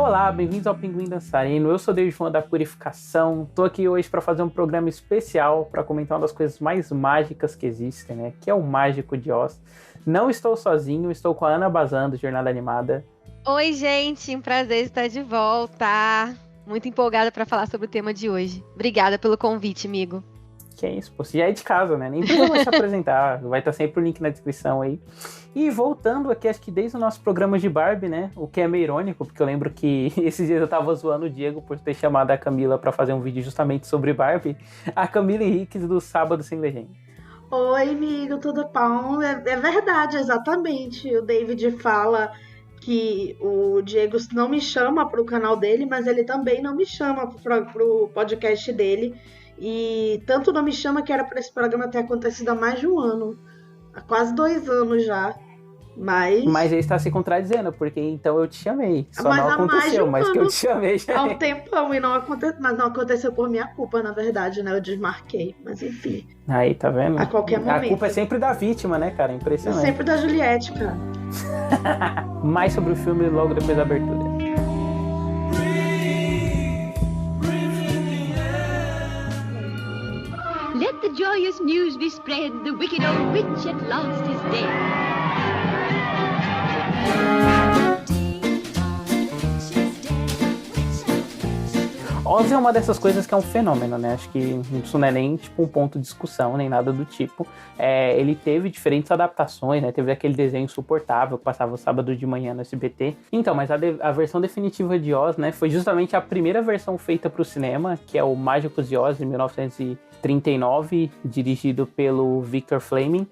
Olá, bem-vindos ao Pinguim Dançarino. Eu sou o David Fã da Purificação. Tô aqui hoje para fazer um programa especial para comentar uma das coisas mais mágicas que existem, né? Que é o Mágico de Oz. Não estou sozinho, estou com a Ana Bazan, do Jornada Animada. Oi, gente, um prazer estar de volta. Muito empolgada para falar sobre o tema de hoje. Obrigada pelo convite, amigo. Que é isso, pô, você já é de casa, né? Nem precisa mais se apresentar, vai estar sempre o link na descrição aí. E voltando aqui, acho que desde o nosso programa de Barbie, né? O que é meio irônico, porque eu lembro que esses dias eu tava zoando o Diego por ter chamado a Camila pra fazer um vídeo justamente sobre Barbie. A Camila Henriques do Sábado Sem Legenda. Oi, amigo, tudo bom? É verdade, exatamente. O David fala que o Diego não me chama pro canal dele, mas ele também não me chama pro podcast dele. E tanto não me chama que era para esse programa ter acontecido há mais de um ano. Há quase 2 anos já. Mas ele está se contradizendo, porque então eu te chamei. Só mas não aconteceu, mas que eu te chamei já. Há um tempão e não aconteceu. Mas não aconteceu por minha culpa, na verdade, né? Eu desmarquei. Mas enfim. Aí, tá vendo? A qualquer momento. A culpa é sempre da vítima, né, cara? Impressionante. É sempre da Juliette, cara. Mais sobre o filme logo depois da abertura. Let the joyous news be spread, the wicked old witch at last is dead. Oz é uma dessas coisas que é um fenômeno, né? Acho que isso não é nem tipo um ponto de discussão, nem nada do tipo. Ele teve diferentes adaptações, né? Teve aquele desenho insuportável que passava o sábado de manhã no SBT. Então, mas a versão definitiva de Oz, né? Foi justamente a primeira versão feita para o cinema, que é o Mágicos de Oz, de 1939, dirigido pelo Victor Fleming.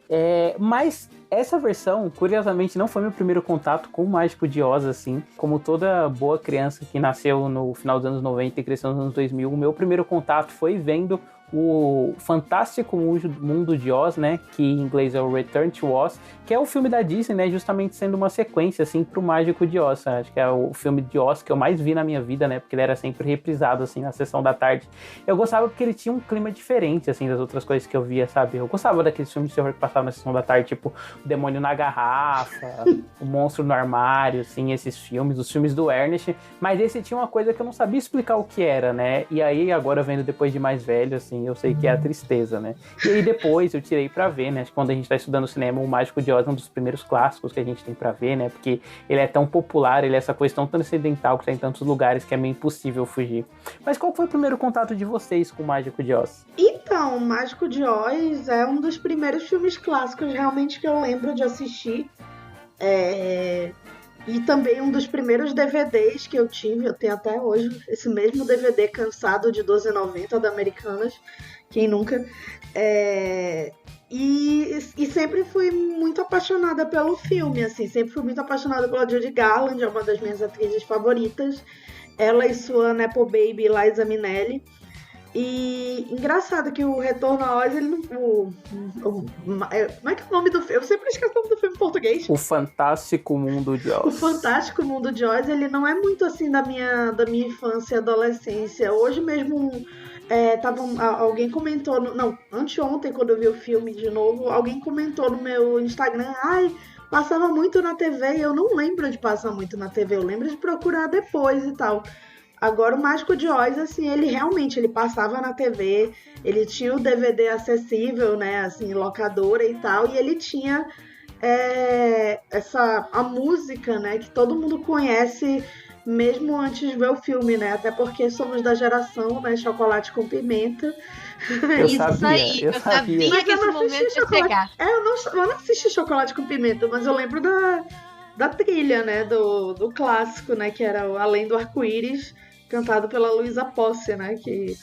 Mas essa versão, curiosamente, não foi meu primeiro contato com o Mágico de Oz, assim. Como toda boa criança que nasceu no final dos anos 90 e cresceu nos anos 2000, o meu primeiro contato foi vendo o Fantástico Mundo de Oz, né, que em inglês é o Return to Oz, que é o filme da Disney, né, justamente sendo uma sequência, assim, pro Mágico de Oz. Acho que é o filme de Oz que eu mais vi na minha vida, né, porque ele era sempre reprisado, assim, na sessão da tarde. Eu gostava porque ele tinha um clima diferente, assim, das outras coisas que eu via, sabe? Eu gostava daqueles filmes de terror que passavam na sessão da tarde, tipo O Demônio na Garrafa, O Monstro no Armário, assim, esses filmes, os filmes do Ernest, mas esse tinha uma coisa que eu não sabia explicar o que era, né, e aí agora vendo depois de mais velho, assim, eu sei que é a tristeza, né? E aí depois eu tirei pra ver, né? Quando a gente tá estudando cinema, o Mágico de Oz é um dos primeiros clássicos que a gente tem pra ver, né? Porque ele é tão popular, ele é essa coisa tão transcendental que tá em tantos lugares que é meio impossível fugir. Mas qual foi o primeiro contato de vocês com o Mágico de Oz? Então, o Mágico de Oz é um dos primeiros filmes clássicos realmente que eu lembro de assistir. E também um dos primeiros DVDs que eu tive, eu tenho até hoje, esse mesmo DVD cansado de R$12,90 da Americanas, quem nunca? E sempre fui muito apaixonada pelo filme, assim, sempre fui muito apaixonada pela Judy Garland, é uma das minhas atrizes favoritas, ela e sua Nepo Baby Liza Minnelli. E engraçado que o Retorno a Oz, ele não... como é que é o nome do filme? Eu sempre esqueço o nome do filme em português. O Fantástico Mundo de Oz. O Fantástico Mundo de Oz, ele não é muito assim da minha infância e adolescência. Hoje mesmo, alguém comentou... anteontem, quando eu vi o filme de novo, alguém comentou no meu Instagram, passava muito na TV, e eu não lembro de passar muito na TV, eu lembro de procurar depois e tal. Agora, o Mágico de Oz, assim, ele passava na TV, ele tinha o DVD acessível, né, assim, locadora e tal, e ele tinha a música, né, que todo mundo conhece mesmo antes de ver o filme, né, até porque somos da geração, né, Chocolate com Pimenta. Eu sabia que esse momento ia chegar. Eu não assisti Chocolate com Pimenta, mas eu lembro da trilha, né, do clássico, né, que era Além do Arco-Íris, cantado pela Luísa Posse, né, que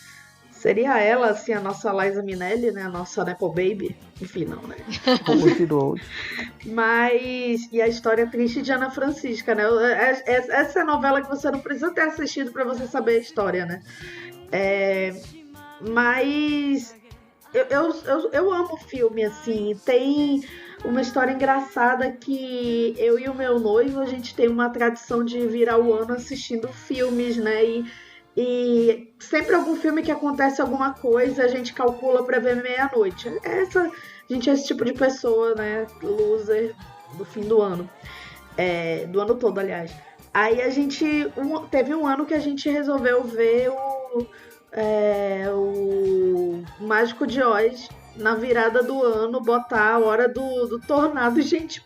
seria ela, assim, a nossa Liza Minnelli, né, a nossa Nepo Baby, enfim, não, né. Mas, e a história triste de Ana Francisca, né, essa é a novela que você não precisa ter assistido pra você saber a história, né. Mas eu amo o filme, assim, tem uma história engraçada que eu e o meu noivo, a gente tem uma tradição de virar o ano assistindo filmes, né, e sempre algum filme que acontece alguma coisa, a gente calcula pra ver meia-noite. A gente é esse tipo de pessoa, né, loser do fim do ano, do ano todo, aliás. Aí a gente... teve um ano que a gente resolveu ver o Mágico de Oz na virada do ano, botar a hora do tornado. Gente,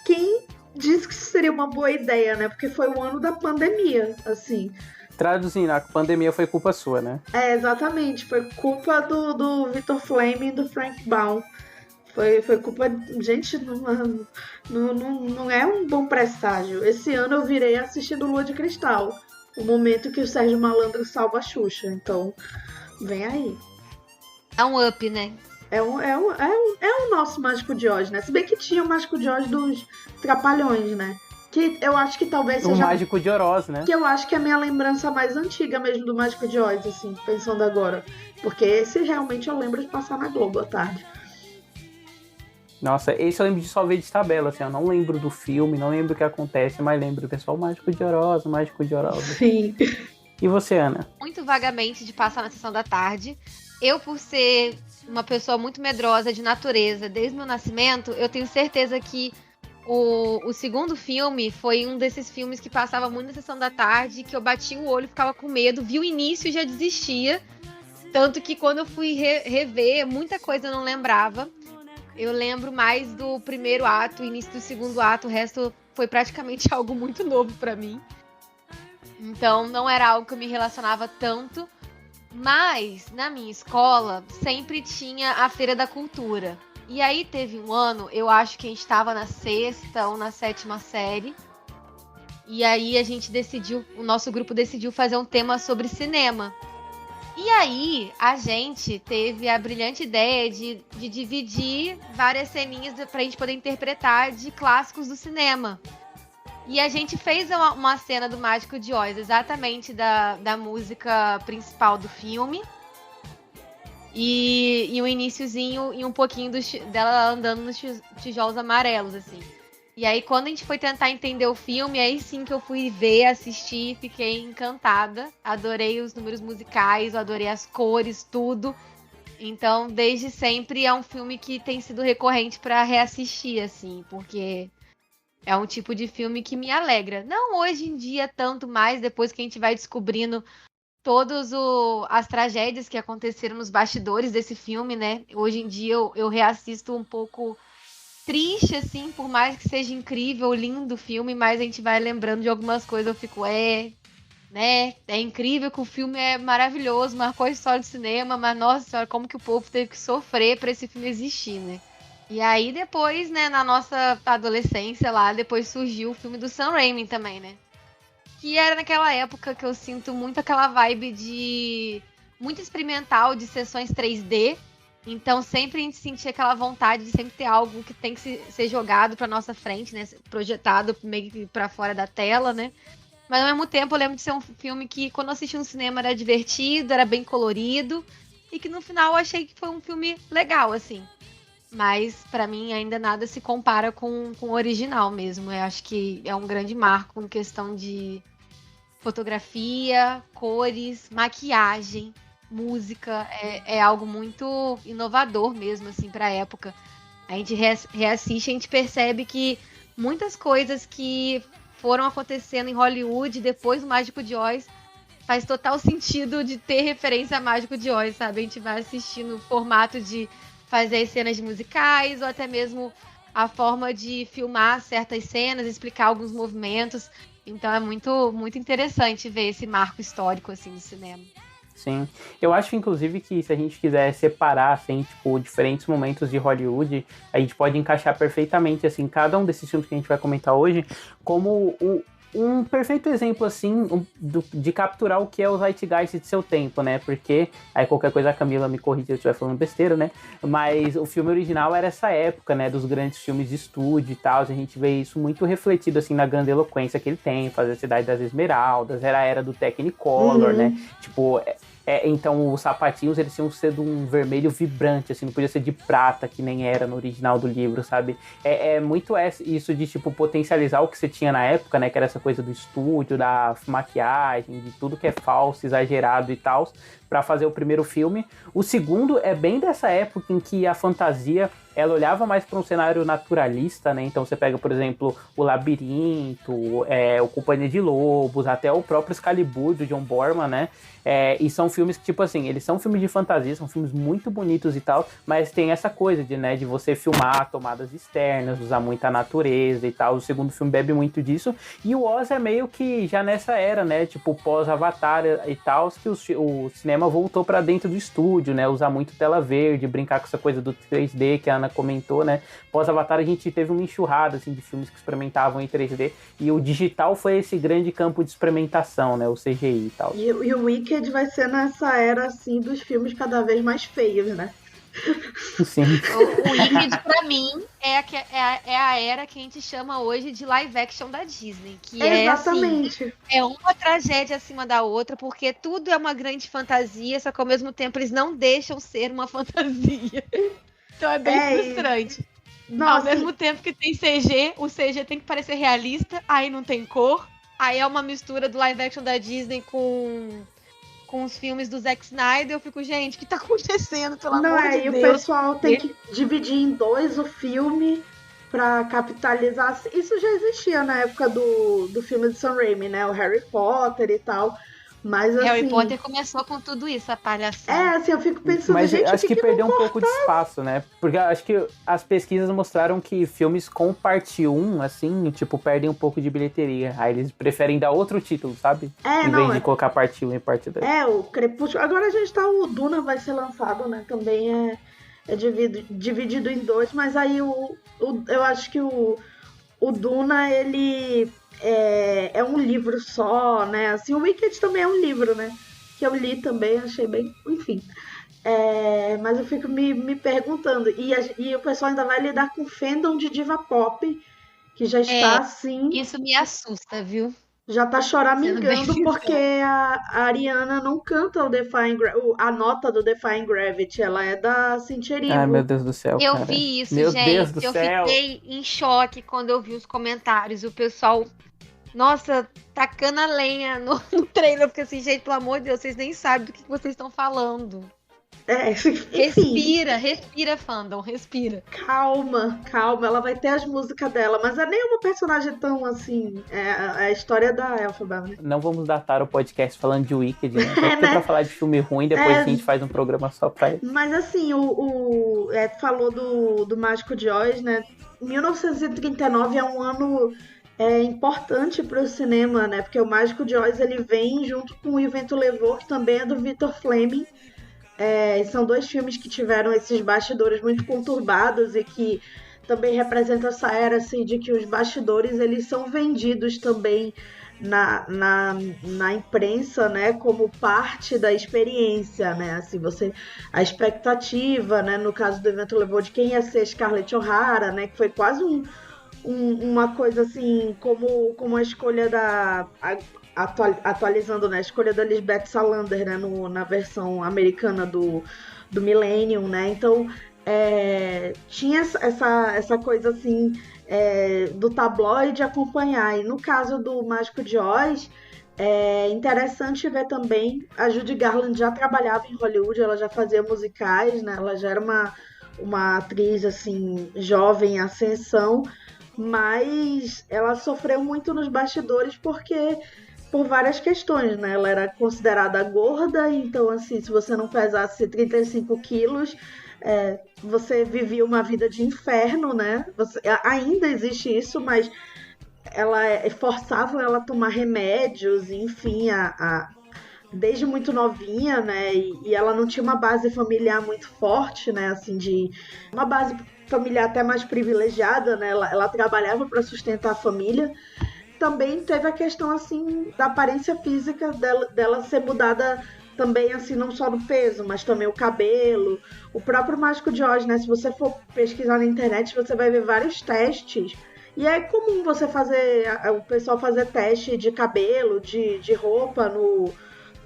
quem disse que isso seria uma boa ideia, né? Porque foi o ano da pandemia, assim. Traduzindo, a pandemia foi culpa sua, né? Exatamente. Foi culpa do Victor Fleming e do Frank Baum. Foi culpa... Gente, não é um bom presságio. Esse ano eu virei assistindo Lua de Cristal. O momento que o Sérgio Malandro salva a Xuxa. Então, vem aí. É um up, né? É o nosso Mágico de Oz, né? Se bem que tinha o Mágico de Oz dos Trapalhões, né? Que eu acho que talvez seja... O Mágico de Oroz, né? Que eu acho que é a minha lembrança mais antiga mesmo do Mágico de Oz, assim, pensando agora. Porque esse realmente eu lembro de passar na Globo à tarde. Nossa, esse eu lembro de só ver de tabela, assim, eu não lembro do filme, não lembro o que acontece, mas lembro do pessoal, o Mágico de Oroz, o Mágico de Oroz. Sim. E você, Ana? Muito vagamente de passar na sessão da tarde. Eu, por ser uma pessoa muito medrosa de natureza desde o meu nascimento, eu tenho certeza que o segundo filme foi um desses filmes que passava muito na sessão da tarde, que eu batia o olho, ficava com medo, vi o início e já desistia. Tanto que quando eu fui rever, muita coisa eu não lembrava. Eu lembro mais do primeiro ato, início do segundo ato, o resto foi praticamente algo muito novo pra mim. Então não era algo que eu me relacionava tanto. Mas na minha escola sempre tinha a Feira da Cultura. E aí teve um ano, eu acho que a gente estava na 6ª ou na 7ª série. E aí o nosso grupo decidiu fazer um tema sobre cinema. E aí, a gente teve a brilhante ideia de dividir várias ceninhas pra gente poder interpretar de clássicos do cinema. E a gente fez uma cena do Mágico de Oz, exatamente da música principal do filme. E um iniciozinho e um pouquinho dela andando nos tijolos amarelos, assim. E aí, quando a gente foi tentar entender o filme, aí sim que eu fui ver, assistir, fiquei encantada. Adorei os números musicais, adorei as cores, tudo. Então, desde sempre, é um filme que tem sido recorrente pra reassistir, assim, porque é um tipo de filme que me alegra. Não hoje em dia, tanto mais, depois que a gente vai descobrindo todas as tragédias que aconteceram nos bastidores desse filme, né? Hoje em dia, eu reassisto um pouco triste, assim, por mais que seja incrível, lindo o filme, mas a gente vai lembrando de algumas coisas, eu fico, né, é incrível que o filme é maravilhoso, marcou a história do cinema, mas nossa senhora, como que o povo teve que sofrer pra esse filme existir, né? E aí depois, né, na nossa adolescência lá, depois surgiu o filme do Sam Raimi também, né? Que era naquela época que eu sinto muito aquela vibe de muito experimental, de sessões 3D. Então sempre a gente sentia aquela vontade de sempre ter algo que tem que ser jogado pra nossa frente, né? Projetado meio que pra fora da tela, né? Mas ao mesmo tempo eu lembro de ser um filme que quando eu assisti no cinema era divertido, era bem colorido. E que no final eu achei que foi um filme legal, assim. Mas pra mim ainda nada se compara com o original mesmo. Eu acho que é um grande marco em questão de fotografia, cores, maquiagem, música, é algo muito inovador mesmo, assim, pra época. A gente reassiste, a gente percebe que muitas coisas que foram acontecendo em Hollywood depois do Mágico de Oz faz total sentido de ter referência a Mágico de Oz, sabe? A gente vai assistir no formato de fazer as cenas musicais ou até mesmo a forma de filmar certas cenas, explicar alguns movimentos. Então é muito, muito interessante ver esse marco histórico, assim, do cinema. Sim, eu acho inclusive que se a gente quiser separar, assim, tipo, diferentes momentos de Hollywood, a gente pode encaixar perfeitamente, assim, cada um desses filmes que a gente vai comentar hoje, como um perfeito exemplo, assim, de capturar o que é o zeitgeist de seu tempo, né, porque, aí qualquer coisa a Camila me corrige se eu estiver falando besteira, né, mas o filme original era essa época, né, dos grandes filmes de estúdio e tal, a gente vê isso muito refletido, assim, na grandiloquência que ele tem, fazer a Cidade das Esmeraldas, era a era do Technicolor, né, tipo... então os sapatinhos eles tinham que ser de um vermelho vibrante, assim, não podia ser de prata, que nem era no original do livro, sabe? É muito isso de, tipo, potencializar o que você tinha na época, né? Que era essa coisa do estúdio, da maquiagem, de tudo que é falso, exagerado e tal, pra fazer o primeiro filme. O segundo é bem dessa época em que a fantasia ela olhava mais para um cenário naturalista, né? Então você pega, por exemplo, o Labirinto, o Companhia de Lobos, até o próprio Excalibur, do John Borman, né? E são filmes que, tipo assim, eles são filmes de fantasia, são filmes muito bonitos e tal, mas tem essa coisa de você filmar tomadas externas, usar muita natureza e tal. O segundo filme bebe muito disso. E o Oz é meio que já nessa era, né? Tipo, pós-Avatar e tal, que o cinema voltou pra dentro do estúdio, né? Usar muito tela verde, brincar com essa coisa do 3D que a Ana comentou, né? Pós-Avatar a gente teve uma enxurrada, assim, de filmes que experimentavam em 3D. E o digital foi esse grande campo de experimentação, né? O CGI e tal. E o Wicked vai ser nessa era, assim, dos filmes cada vez mais feios, né? Sim. O Wicked, pra mim, é a era que a gente chama hoje de live action da Disney. Que Exatamente. É uma tragédia acima da outra, porque tudo é uma grande fantasia, só que ao mesmo tempo eles não deixam ser uma fantasia. Então é bem frustrante. Nossa. Ao mesmo tempo que tem CG, o CG tem que parecer realista, aí não tem cor, aí é uma mistura do live action da Disney com os filmes do Zack Snyder. Eu fico, gente, o que tá acontecendo, pelo amor de Deus? E o pessoal tem que dividir em dois o filme pra capitalizar. Isso já existia na época do filme de Sam Raimi, né? O Harry Potter e tal. Mas assim... Harry Potter começou com tudo isso, a palhaçada. Assim, eu fico pensando, mas gente, acho que perdeu um pouco de espaço, né? Porque acho que as pesquisas mostraram que filmes com parte 1, assim, tipo, perdem um pouco de bilheteria. Aí eles preferem dar outro título, sabe? Em vez de colocar parte 1 e parte 2. O Crepúsculo. Agora a gente tá... O Duna vai ser lançado, né? Também é dividido em dois. Mas aí eu acho que o Duna, ele... É um livro só, né? Assim, o Wicked também é um livro, né? Que eu li também, achei bem... Enfim. Mas eu fico me perguntando. E o pessoal ainda vai lidar com o fandom de diva pop, que já está assim... Isso me assusta, viu? Já tá choramingando porque a Ariana não canta a nota do Defying Gravity. Ela é da Cynthia Erivo. Ai, meu Deus do céu, Eu cara. vi isso, meu gente. Deus do céu. Fiquei em choque quando eu vi os comentários. O pessoal... Nossa, tacando a lenha no trailer. Porque assim, gente, pelo amor de Deus, vocês nem sabem do que vocês estão falando. Enfim. Respira, fandom, respira. Calma, ela vai ter as músicas dela, mas é nem uma personagem tão assim. É a história da Elphaba, né? Não vamos datar o podcast falando de Wicked, né? Né? Pra falar de filme ruim, depois a gente faz um programa só pra ele. Mas assim, falou do Mágico de Oz, né? 1939 é um ano importante para o cinema, né? Porque o Mágico de Oz ele vem junto com O E o Vento Levou, que também é do Victor Fleming. São dois filmes que tiveram esses bastidores muito conturbados e que também representam essa era assim, de que os bastidores eles são vendidos também na imprensa, né, como parte da experiência, né, assim, a expectativa, né, no caso do E o Vento Levou, de quem ia ser Scarlett O'Hara, né, que foi quase uma coisa assim, como a escolha atualizando, né, a escolha da Lisbeth Salander, né, na versão americana do Millennium, né, então tinha essa coisa assim do tabloide acompanhar, e no caso do Mágico de Oz é interessante ver também, a Judy Garland já trabalhava em Hollywood, ela já fazia musicais, né, ela já era uma atriz assim, jovem em ascensão, mas ela sofreu muito nos bastidores por várias questões, né? Ela era considerada gorda, então assim, se você não pesasse 35 quilos, você vivia uma vida de inferno, né? Ainda existe isso, mas forçavam ela a tomar remédios, enfim, desde muito novinha, né? E ela não tinha uma base familiar muito forte, né? Assim, de uma base familiar até mais privilegiada, né? Ela trabalhava para sustentar a família. Também teve a questão assim da aparência física dela ser mudada também, assim, não só no peso, mas também o cabelo, o próprio Mágico de Oz, né? Se você for pesquisar na internet, você vai ver vários testes. E é comum você o pessoal fazer teste de cabelo, de roupa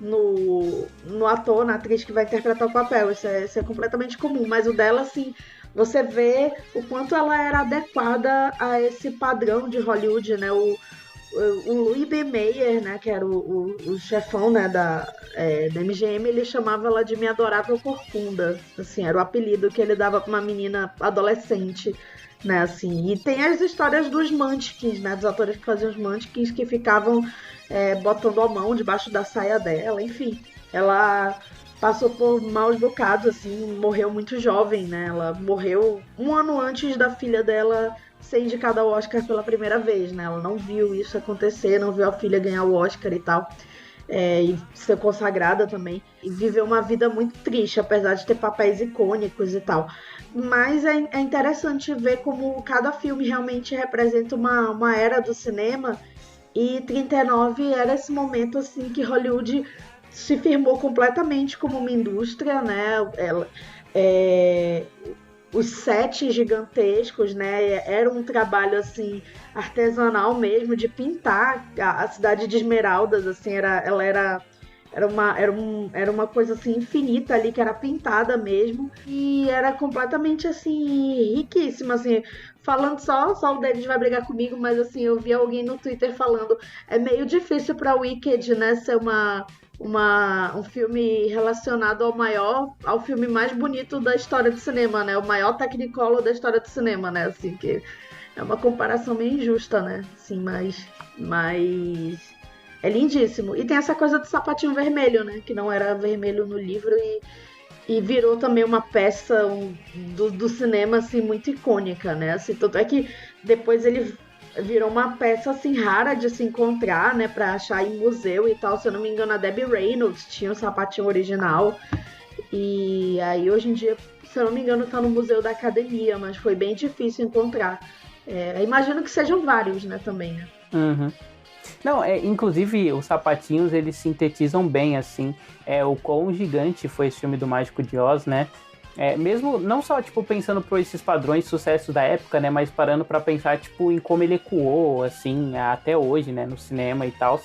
no ator, na atriz que vai interpretar o papel. Isso é completamente comum. Mas o dela, assim, você vê o quanto ela era adequada a esse padrão de Hollywood, né? o Louis B. Mayer, né, que era o chefão, né, da MGM, ele chamava ela de Minha Adorável Corcunda, assim, era o apelido que ele dava pra uma menina adolescente, né, assim. E tem as histórias dos Munchkins, né, dos atores que faziam os Munchkins, que ficavam botando a mão debaixo da saia dela, enfim. Ela passou por maus bocados, assim, morreu muito jovem, né, ela morreu um ano antes da filha dela ser indicada ao Oscar pela primeira vez, né? Ela não viu isso acontecer, não viu a filha ganhar o Oscar e tal, e ser consagrada também, e viveu uma vida muito triste, apesar de ter papéis icônicos e tal. Mas é interessante ver como cada filme realmente representa uma era do cinema, e 39 era esse momento assim que Hollywood se firmou completamente como uma indústria, né? Os sets gigantescos, né? Era um trabalho assim artesanal mesmo, de pintar a cidade de Esmeraldas, assim, era uma coisa assim infinita ali, que era pintada mesmo, e era completamente assim riquíssima, assim. Falando só o David vai brigar comigo, mas assim, eu vi alguém no Twitter falando, é meio difícil para Wicked, né, ser um filme relacionado ao filme mais bonito da história do cinema, né? O maior Technicolor da história do cinema, né? Assim, que é uma comparação meio injusta, né? Assim, mas é lindíssimo. E tem essa coisa do sapatinho vermelho, né? Que não era vermelho no livro e virou também uma peça do cinema, assim, muito icônica, né? Assim, tanto é que depois ele virou uma peça assim rara de se encontrar, né, pra achar em museu e tal. Se eu não me engano, a Debbie Reynolds tinha o sapatinho original, e aí hoje em dia, se eu não me engano, tá no Museu da Academia, mas foi bem difícil encontrar. Imagino que sejam vários, né, também, né? Uhum. Não, inclusive os sapatinhos, eles sintetizam bem, assim, o quão gigante foi esse filme do Mágico de Oz, né? Mesmo, não só, tipo, pensando por esses padrões de sucesso da época, né, mas parando pra pensar, tipo, em como ele ecoou, assim, até hoje, né, no cinema e tal,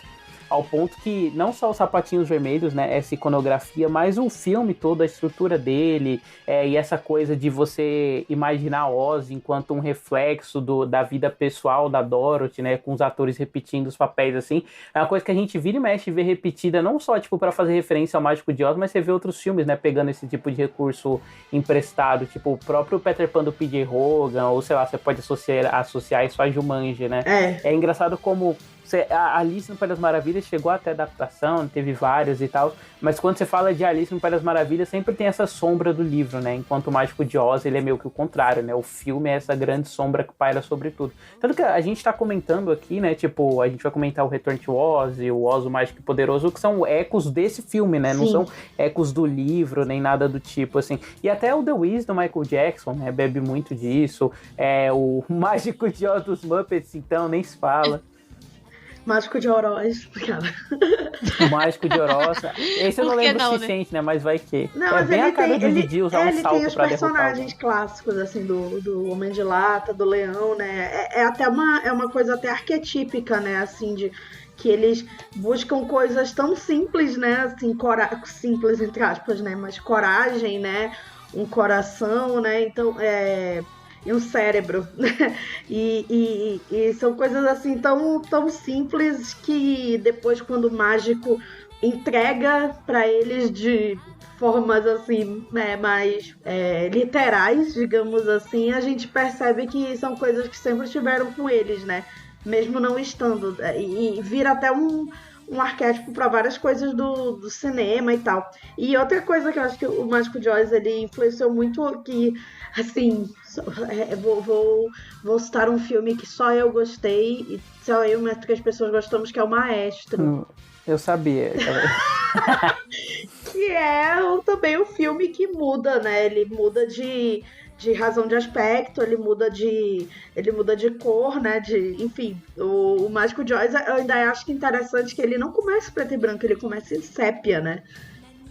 ao ponto que não só os sapatinhos vermelhos, né, essa iconografia, mas o filme todo, a estrutura dele, e essa coisa de você imaginar Oz enquanto um reflexo da vida pessoal da Dorothy, né, com os atores repetindo os papéis, assim, é uma coisa que a gente vira e mexe e vê repetida, não só, tipo, para fazer referência ao Mágico de Oz, mas você vê outros filmes, né, pegando esse tipo de recurso emprestado, tipo, o próprio Peter Pan do P.J. Hogan, ou sei lá, você pode associar isso a Jumanji, né? É engraçado como a Alice no País das Maravilhas chegou até adaptação, teve várias e tal, mas quando você fala de Alice no País das Maravilhas, sempre tem essa sombra do livro, né? Enquanto o Mágico de Oz, ele é meio que o contrário, né? O filme é essa grande sombra que paira sobre tudo. Tanto que a gente tá comentando aqui, né? Tipo, a gente vai comentar o Return to Oz e o Oz, o Mágico e Poderoso, que são ecos desse filme, né? Sim. Não são ecos do livro, nem nada do tipo, assim. E até o The Wiz do Michael Jackson, né? Bebe muito disso. O Mágico de Oz dos Muppets, então, nem se fala. Mágico de Oroz, cara. O Mágico de Oroz. Esse eu não lembro o suficiente, né? Mas vai que. Não, mas bem a cara do Didi usar um salto pra derrotar. Ele tem os personagens clássicos, assim, do Homem de Lata, do Leão, né? Até uma coisa até arquetípica, né? Assim, de que eles buscam coisas tão simples, né? Assim, simples, entre aspas, né? Mas coragem, né? Um coração, né? Então, e um cérebro, né? E são coisas assim tão simples que depois, quando o mágico entrega para eles de formas assim, né, mais literais, digamos assim, a gente percebe que são coisas que sempre estiveram com eles, né? Mesmo não estando. E vira até um arquétipo para várias coisas do cinema e tal. E outra coisa que eu acho que o Mágico de Oz, ele influenciou muito, que, assim, vou citar um filme que só eu gostei, e só eu e mais 3 pessoas gostamos, que é o Maestro. Eu sabia. Que é também um filme que muda, né? Ele muda de razão de aspecto, ele muda de cor, né? Enfim, o Mágico de Oz, eu ainda acho que interessante que ele não começa preto e branco, ele começa em sépia, né?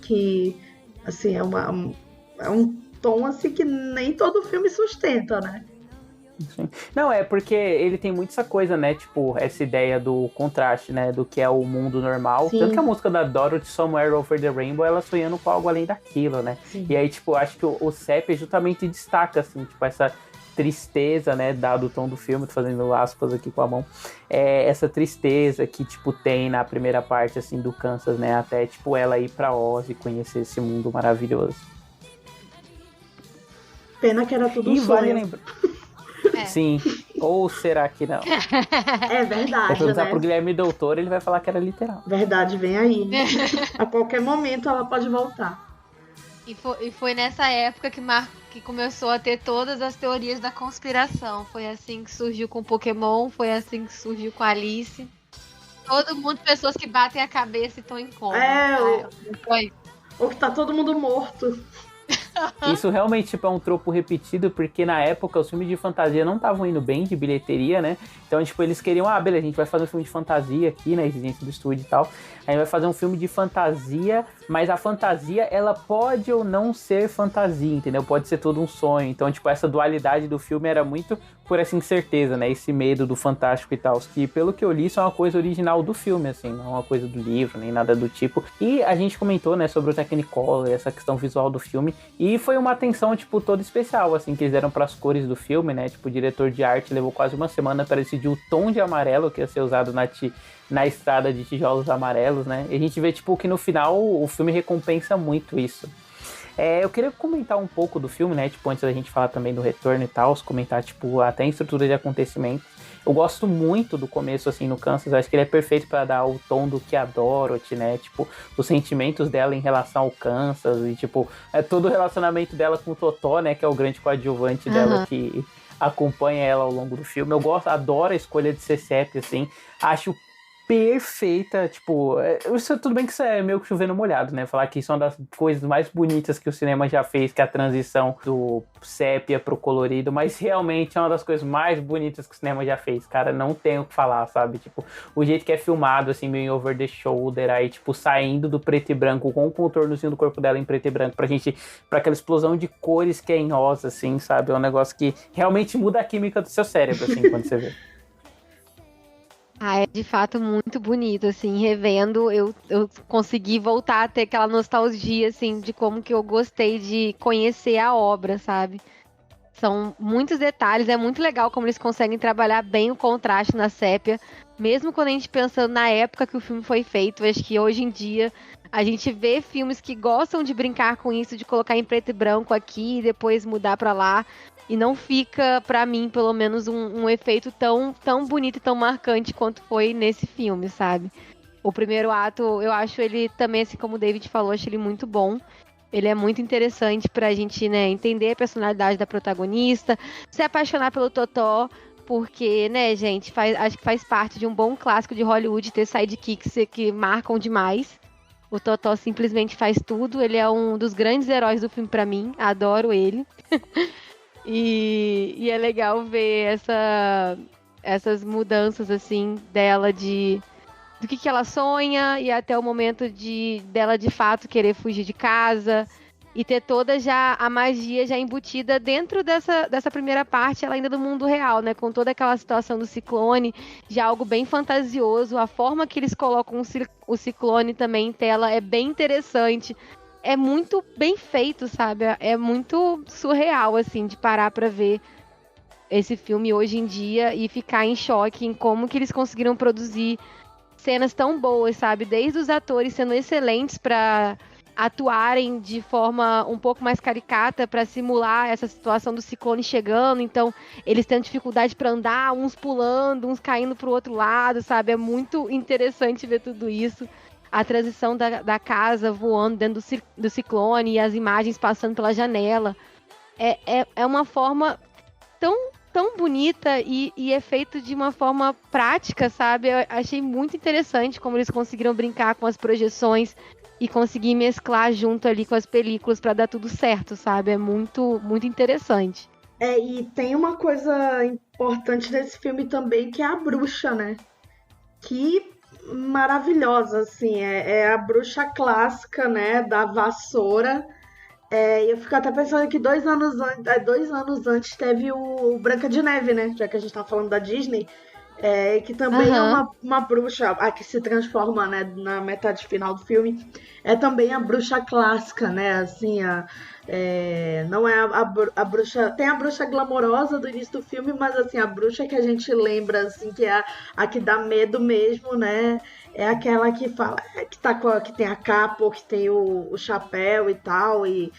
Que, assim, é um tom assim que nem todo filme sustenta, né? Sim. Não, porque ele tem muito essa coisa, né? Tipo, essa ideia do contraste, né? Do que é o mundo normal. Sim. Tanto que a música da Dorothy, Somewhere Over the Rainbow, ela sonhando com algo além daquilo, né? Sim. E aí, tipo, acho que o sépia justamente destaca, assim, tipo, essa tristeza, né, dado o tom do filme, tô fazendo aspas aqui com a mão, essa tristeza que, tipo, tem na primeira parte, assim, do Kansas, né, até, tipo, ela ir pra Oz e conhecer esse mundo maravilhoso. Pena que era tudo um sonho. Vale lembrar... Sim, ou será que não? É verdade, Vou perguntar né? pro Guilherme Doutor, ele vai falar que era literal. Verdade, vem aí. A qualquer momento ela pode voltar. E foi nessa época que começou a ter todas as teorias da conspiração. Foi assim que surgiu com Pokémon, foi assim que surgiu com Alice. Todo mundo, pessoas que batem a cabeça e estão em coma. Ou que tá todo mundo morto. Isso realmente, tipo, é um tropo repetido, porque na época os filmes de fantasia não estavam indo bem de bilheteria, né? Então, tipo, eles queriam, beleza, a gente vai fazer um filme de fantasia aqui, na exigência do estúdio e tal. A gente vai fazer um filme de fantasia, mas a fantasia, ela pode ou não ser fantasia, entendeu? Pode ser todo um sonho. Então, tipo, essa dualidade do filme era muito por essa incerteza, né? Esse medo do fantástico e tal. Que, pelo que eu li, isso é uma coisa original do filme, assim, não é uma coisa do livro, nem nada do tipo. E a gente comentou, né, sobre o Technicolor, essa questão visual do filme. E foi uma atenção, tipo, toda especial, assim, que eles deram pras cores do filme, né? Tipo, o diretor de arte levou quase uma semana para decidir o tom de amarelo que ia ser usado na estrada de tijolos amarelos, né? E a gente vê, tipo, que no final o filme recompensa muito isso. Eu queria comentar um pouco do filme, né? Tipo, antes da gente falar também do retorno e tal, comentar, tipo, até a estrutura de acontecimentos. Eu gosto muito do começo, assim, no Kansas. Acho que ele é perfeito para dar o tom do que a Dorothy, né? Tipo, os sentimentos dela em relação ao Kansas e, tipo, todo o relacionamento dela com o Totó, né? Que é o grande coadjuvante dela que acompanha ela ao longo do filme. Eu adoro a escolha de ser sépia, assim. Acho perfeita, tipo, tudo bem que isso é meio que chovendo molhado, né, falar que isso é uma das coisas mais bonitas que o cinema já fez, que é a transição do sépia pro colorido, mas realmente é uma das coisas mais bonitas que o cinema já fez, cara, não tenho o que falar, sabe, tipo, o jeito que é filmado, assim, meio over the shoulder, aí, tipo, saindo do preto e branco, com o contornozinho do corpo dela em preto e branco, pra aquela explosão de cores que é em rosa, assim, sabe, é um negócio que realmente muda a química do seu cérebro, assim, quando você vê. É de fato muito bonito, assim, revendo, eu consegui voltar a ter aquela nostalgia, assim, de como que eu gostei de conhecer a obra, sabe? São muitos detalhes, é muito legal como eles conseguem trabalhar bem o contraste na sépia, mesmo quando a gente pensando na época que o filme foi feito. Acho que hoje em dia a gente vê filmes que gostam de brincar com isso, de colocar em preto e branco aqui e depois mudar pra lá. E não fica, pra mim, pelo menos, um efeito tão bonito e tão marcante quanto foi nesse filme, sabe? O primeiro ato, eu acho ele também, assim como o David falou, acho ele muito bom. Ele é muito interessante pra gente, né, entender a personalidade da protagonista, se apaixonar pelo Totó, porque, né, gente, acho que faz parte de um bom clássico de Hollywood ter sidekicks que marcam demais. O Totó simplesmente faz tudo, ele é um dos grandes heróis do filme pra mim, adoro ele. E é legal ver essas mudanças, assim, dela do que ela sonha e até o momento dela de fato querer fugir de casa e ter toda já a magia já embutida dentro dessa primeira parte, ela ainda do mundo real, né? Com toda aquela situação do ciclone, já algo bem fantasioso. A forma que eles colocam o ciclone também em tela é bem interessante. É muito bem feito, sabe? É muito surreal, assim, de parar pra ver esse filme hoje em dia e ficar em choque em como que eles conseguiram produzir cenas tão boas, sabe? Desde os atores sendo excelentes pra atuarem de forma um pouco mais caricata pra simular essa situação do ciclone chegando. Então, eles tendo dificuldade pra andar, uns pulando, uns caindo pro outro lado, sabe? É muito interessante ver tudo isso. A transição da casa voando dentro do ciclone e as imagens passando pela janela. É uma forma tão bonita e é feito de uma forma prática, sabe? Eu achei muito interessante como eles conseguiram brincar com as projeções e conseguir mesclar junto ali com as películas para dar tudo certo, sabe? É muito, muito interessante. E tem uma coisa importante desse filme também, que é a bruxa, né? Que maravilhosa, assim, é a bruxa clássica, né, da vassoura. E eu fico até pensando que 2 anos antes teve o Branca de Neve, né, já que a gente tá falando da Disney. Que também é uma bruxa, a que se transforma, né, na metade final do filme, é também a bruxa clássica, né, assim, não é a bruxa, tem a bruxa glamourosa do início do filme, mas assim, a bruxa que a gente lembra, assim, que é a que dá medo mesmo, né, é aquela que fala, que tem a capa, ou que tem o chapéu e tal, e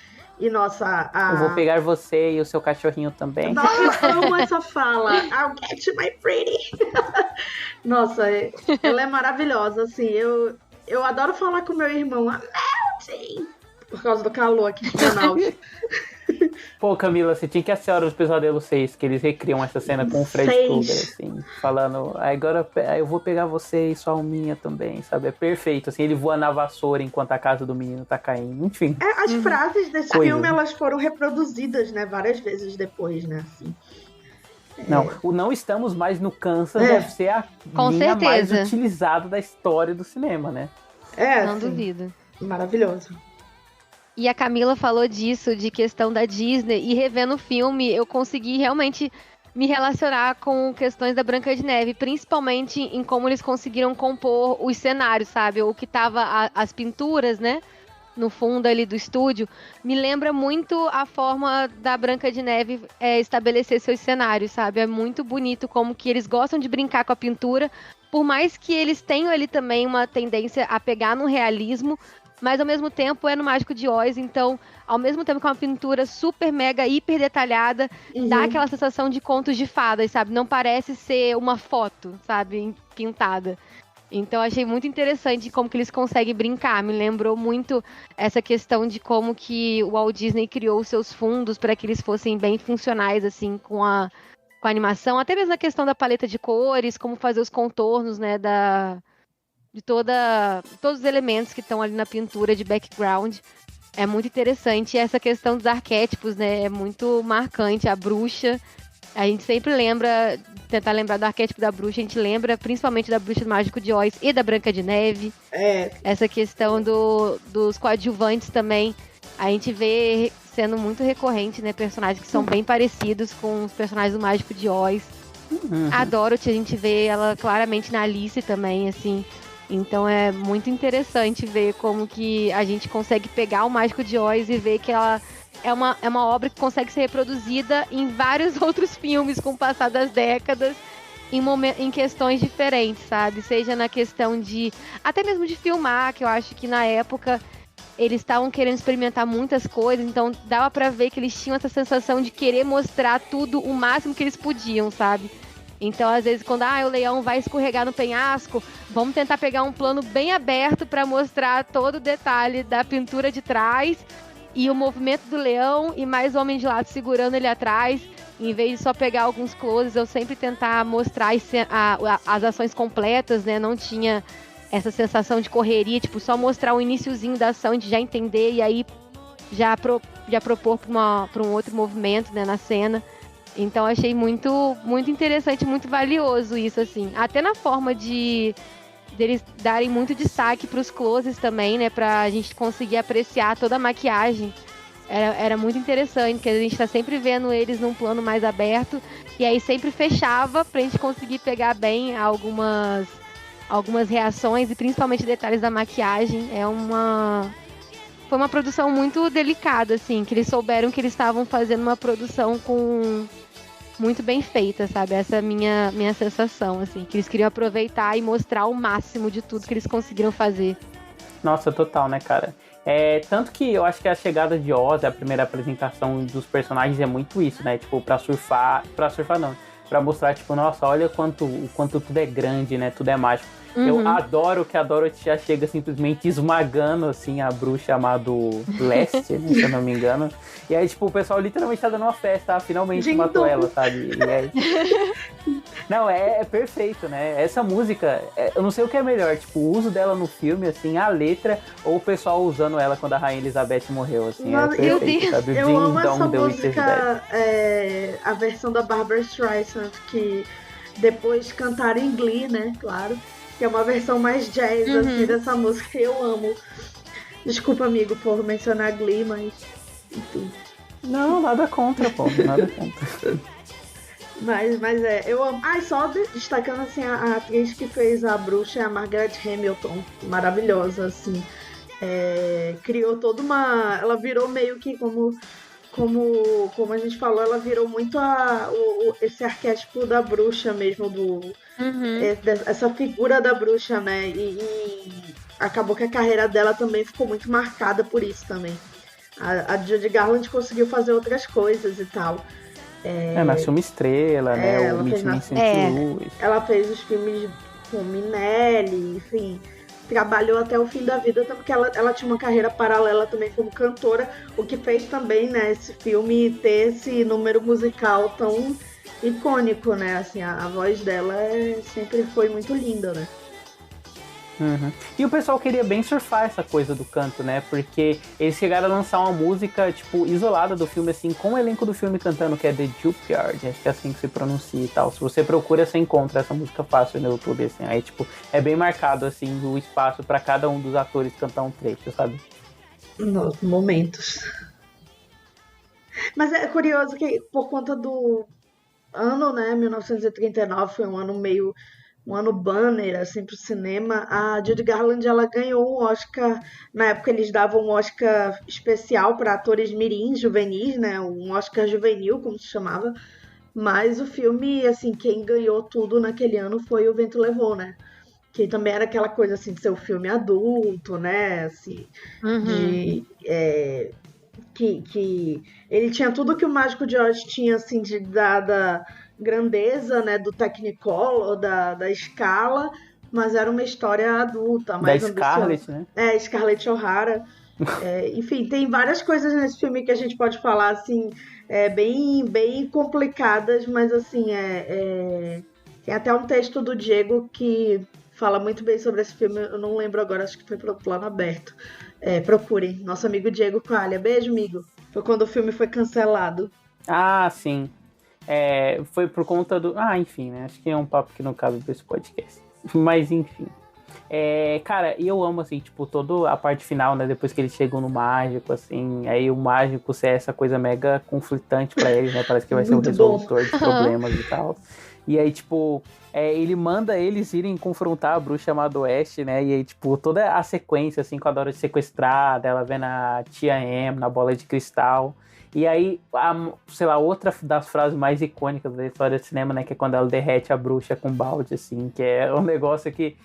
nossa, Eu vou pegar você e o seu cachorrinho também. Nossa, eu amo essa fala. I'll get you, my pretty. Nossa, ela é maravilhosa, assim. Eu adoro falar com meu irmão. I'm melting! Por causa do calor aqui de Manaus. Pô, Camila, você tinha que assistir a Hora do Pesadelo 6, que eles recriam essa cena com o Fred Krueger, assim, falando, agora eu vou pegar você e sua alminha também, sabe? É perfeito, assim, ele voa na vassoura enquanto a casa do menino tá caindo, enfim. As frases desse filme, elas foram reproduzidas, né, várias vezes depois, né, assim. Não, o Não Estamos Mais no Kansas deve ser a linha mais utilizada da história do cinema, né? Não duvido. Maravilhoso. E a Camila falou disso, de questão da Disney, e revendo o filme, eu consegui realmente me relacionar com questões da Branca de Neve, principalmente em como eles conseguiram compor os cenários, sabe? O que tava as pinturas, né? No fundo ali do estúdio, me lembra muito a forma da Branca de Neve estabelecer seus cenários, sabe? É muito bonito como que eles gostam de brincar com a pintura, por mais que eles tenham ali também uma tendência a pegar no realismo, mas ao mesmo tempo é no Mágico de Oz, então, ao mesmo tempo que é uma pintura super, mega, hiper detalhada, dá aquela sensação de contos de fadas, sabe? Não parece ser uma foto, sabe? Pintada. Então, achei muito interessante como que eles conseguem brincar. Me lembrou muito essa questão de como que o Walt Disney criou os seus fundos para que eles fossem bem funcionais, assim, com a animação. Até mesmo a questão da paleta de cores, como fazer os contornos, né, de todos os elementos que estão ali na pintura de background. É muito interessante. E essa questão dos arquétipos, né, é muito marcante. A bruxa, a gente sempre tentar lembrar do arquétipo da bruxa, a gente lembra principalmente da Bruxa do Mágico de Oz e da Branca de Neve. Essa questão dos coadjuvantes também, a gente vê sendo muito recorrente, né, personagens que são bem parecidos com os personagens do Mágico de Oz. A Dorothy, a gente vê ela claramente na Alice também, assim. Então é muito interessante ver como que a gente consegue pegar o Mágico de Oz e ver que ela é uma obra que consegue ser reproduzida em vários outros filmes com o passar das décadas, em questões diferentes, sabe? Seja na questão de, até mesmo de filmar, que eu acho que na época eles estavam querendo experimentar muitas coisas, então dava pra ver que eles tinham essa sensação de querer mostrar tudo o máximo que eles podiam, sabe? Então, às vezes, quando o leão vai escorregar no penhasco, vamos tentar pegar um plano bem aberto para mostrar todo o detalhe da pintura de trás e o movimento do leão e mais o homem de lado segurando ele atrás. Em vez de só pegar alguns closes, eu sempre tentar mostrar as ações completas, né? Não tinha essa sensação de correria, tipo, só mostrar o iniciozinho da ação, de já entender e aí já propor para um outro movimento, né, na cena. Então achei muito, muito interessante, muito valioso isso, assim. Até na forma deles darem muito destaque para os closes também, né? Pra gente conseguir apreciar toda a maquiagem. Era muito interessante, porque a gente tá sempre vendo eles num plano mais aberto. E aí sempre fechava pra gente conseguir pegar bem algumas reações e principalmente detalhes da maquiagem. Foi uma produção muito delicada, assim, que eles souberam que eles estavam fazendo uma produção muito bem feita, sabe? Essa é a minha sensação, assim, que eles queriam aproveitar e mostrar o máximo de tudo que eles conseguiram fazer. Nossa, total, né, cara? Tanto que eu acho que a chegada de Oz, a primeira apresentação dos personagens é muito isso, né? Tipo, pra surfar não, pra mostrar, tipo, nossa, olha o quanto tudo é grande, né? Tudo é mágico. Eu adoro que a Dorothy já chega simplesmente esmagando, assim, a bruxa amado Leste, né, se eu não me engano. E aí, tipo, o pessoal literalmente tá dando uma festa, finalmente matou ela, sabe? E aí... Não, é perfeito, né? Essa música, eu não sei o que é melhor, tipo, o uso dela no filme, assim, a letra, ou o pessoal usando ela quando a Rainha Elizabeth morreu, assim, Nossa, perfeito, sabe? Eu amo essa música, a versão da Barbra Streisand, que depois cantaram em Glee, né, claro. Que é uma versão mais jazz, assim, dessa música. Eu amo. Desculpa, amigo, por mencionar Glee, mas... Enfim. Não, nada contra, pô. Nada contra. Mas eu amo. Ah, e só destacando assim, a atriz que fez a bruxa é a Margaret Hamilton, maravilhosa, assim. Criou toda uma. Ela virou meio que como a gente falou, ela virou muito esse arquétipo da bruxa mesmo, essa figura da bruxa, né? E acabou que a carreira dela também ficou muito marcada por isso também. A Judy Garland conseguiu fazer outras coisas e tal. Nasceu uma estrela, né? O Meet Me em St. Louis. Ela fez os filmes com Minelli, enfim. Trabalhou até o fim da vida, porque ela tinha uma carreira paralela também como cantora, o que fez também, né, esse filme ter esse número musical tão icônico, né? Assim, a voz dela sempre foi muito linda, né? Uhum. E o pessoal queria bem surfar essa coisa do canto, né? Porque eles chegaram a lançar uma música, tipo, isolada do filme, assim, com o elenco do filme cantando, que é The Juilliard, acho que é assim que se pronuncia e tal. Se você procura, você encontra essa música fácil no YouTube, assim. Aí, tipo, é bem marcado, assim, o espaço pra cada um dos atores cantar um trecho, sabe? Nos momentos. Mas é curioso que, por conta do ano, né, 1939 foi um ano banner, assim, pro cinema. A Judy Garland, ela ganhou um Oscar, na época eles davam um Oscar especial para atores mirins, juvenis, né, um Oscar juvenil, como se chamava, mas o filme, assim, quem ganhou tudo naquele ano foi O Vento Levou, né, que também era aquela coisa, assim, de ser um filme adulto, né, assim, que ele tinha tudo que o Mágico de Oz tinha, assim, da grandeza, né, do Technicolor, da escala, mas era uma história adulta, mais ambiciosa. Scarlett, né? Scarlett O'Hara. Enfim, tem várias coisas nesse filme que a gente pode falar, assim, bem complicadas, mas, assim, tem até um texto do Diego que fala muito bem sobre esse filme, eu não lembro agora, acho que foi pro Plano Aberto. Procurem, nosso amigo Diego Coalha. Beijo, amigo. Foi quando o filme foi cancelado. Ah, sim. Foi por conta do... enfim, né? Acho que é um papo que não cabe pra esse podcast. Mas, enfim. Cara, e eu amo, assim, tipo, toda a parte final, né? Depois que eles chegam no mágico, assim. Aí o mágico ser essa coisa mega conflitante pra eles, né? Parece que vai ser o resolutor de problemas e tal. E aí, tipo... ele manda eles irem confrontar a bruxa chamada Oeste, né? E aí, tipo, toda a sequência, assim, com a Dorothy sequestrada, ela vendo a tia M na bola de cristal. E aí, outra das frases mais icônicas da história do cinema, né? Que é quando ela derrete a bruxa com balde, assim. Que é um negócio que,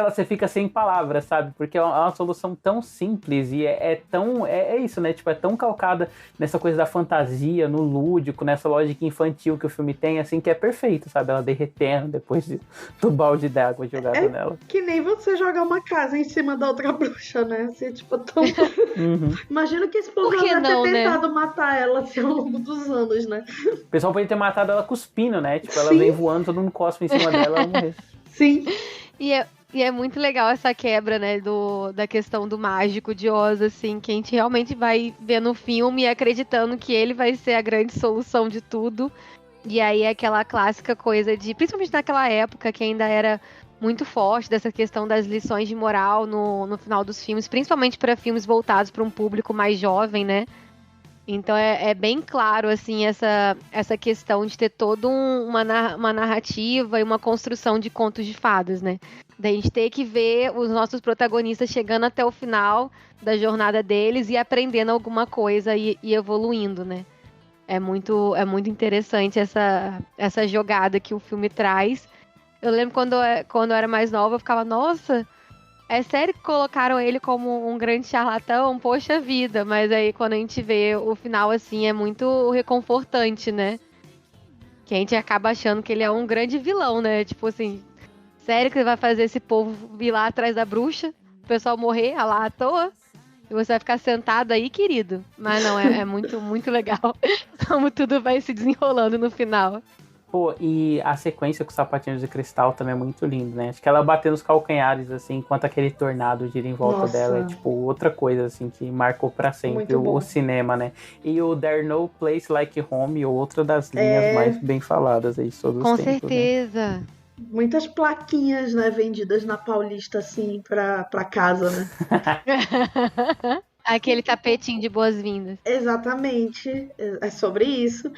você fica sem palavras, sabe? Porque é uma solução tão simples e tão... É isso, né? Tipo, é tão calcada nessa coisa da fantasia, no lúdico, nessa lógica infantil que o filme tem, assim, que é perfeito, sabe? Ela derretendo depois do balde d'água jogado nela. Que nem você jogar uma casa em cima da outra bruxa, né? Assim, tipo, tão... Imagina que esse povo já deve ter tentado matar ela assim, ao longo dos anos, né? O pessoal pode ter matado ela cuspindo, né? Tipo, ela vem voando, todo mundo cospe em cima dela, ela morre. Sim. E é muito legal essa quebra, né, da questão do mágico de Oz, assim, que a gente realmente vai ver no filme acreditando que ele vai ser a grande solução de tudo. E aí aquela clássica coisa de, principalmente naquela época que ainda era muito forte dessa questão das lições de moral no final dos filmes, principalmente para filmes voltados para um público mais jovem, né? Então é bem claro, assim, essa questão de ter toda uma narrativa e uma construção de contos de fadas, né? Da gente ter que ver os nossos protagonistas chegando até o final da jornada deles e aprendendo alguma coisa e evoluindo, né? É muito interessante essa jogada que o filme traz. Eu lembro quando eu era mais nova, eu ficava, nossa... É sério que colocaram ele como um grande charlatão? Poxa vida, mas aí quando a gente vê o final assim, é muito reconfortante, né? Que a gente acaba achando que ele é um grande vilão, né? Tipo assim, sério que ele vai fazer esse povo vir lá atrás da bruxa? O pessoal morrer lá à toa? E você vai ficar sentado aí, querido? Mas não, é muito, muito legal como tudo vai se desenrolando no final. Pô, e a sequência com os sapatinhos de cristal também é muito lindo, né? Acho que ela batendo os calcanhares, assim, enquanto aquele tornado gira em volta dela. É, tipo, outra coisa, assim, que marcou pra sempre o cinema, né? E o There No Place Like Home, outra das linhas mais bem faladas aí sobre os tempos. Com certeza. Né? Muitas plaquinhas, né, vendidas na Paulista, assim, pra casa, né? Aquele tapetinho de boas-vindas. Exatamente. É sobre isso.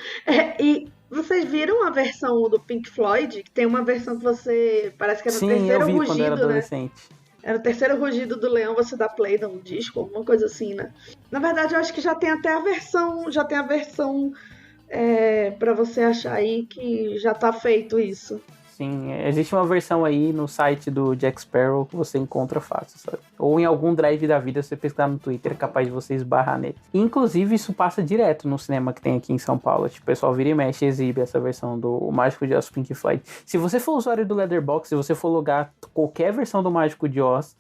Vocês viram a versão do Pink Floyd? Que tem uma versão que você... Parece que era o Sim, eu terceiro vi quando eu era rugido, né? adolescente. Era o terceiro rugido do leão, você dá play num disco, alguma coisa assim, né? Na verdade, eu acho que já tem até a versão... Já tem a versão pra você achar aí que já tá feito isso. Sim, existe uma versão aí no site do Jack Sparrow que você encontra fácil, sabe? Ou em algum drive da vida, você pesquisar no Twitter, é capaz de você esbarrar nele. Inclusive, isso passa direto no cinema que tem aqui em São Paulo. Tipo, o pessoal vira e mexe e exibe essa versão do Mágico de Oz Pink Floyd. Se você for usuário do Letterboxd, se você for logar qualquer versão do Mágico de Oz,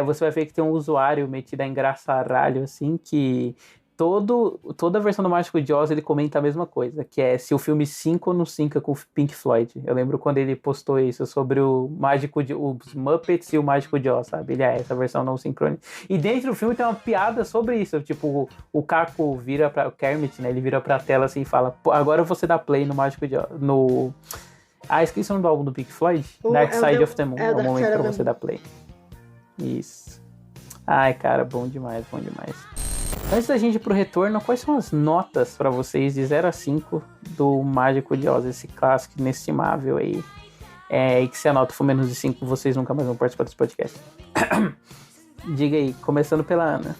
você vai ver que tem um usuário metido a engraçaralho, assim, que... Toda a versão do Mágico de Oz ele comenta a mesma coisa, que é se o filme 5 ou não 5 com o Pink Floyd. Eu lembro quando ele postou isso sobre os Muppets e o Mágico de Oz, sabe? Essa versão não sincroniza. E dentro do filme tem uma piada sobre isso, tipo, o Caco vira pra... O Kermit, né? Ele vira pra tela assim e fala, agora você dá play no Mágico de Oz, esqueci o nome do álbum do Pink Floyd? Dark Side of the Moon. É o momento pra você dar play. Isso. Ai, cara, bom demais, bom demais. Antes da gente ir pro retorno, quais são as notas pra vocês de 0 a 5 do Mágico de Oz, esse clássico inestimável aí? E que se a nota for menos de 5, vocês nunca mais vão participar desse podcast. Diga aí, começando pela Ana.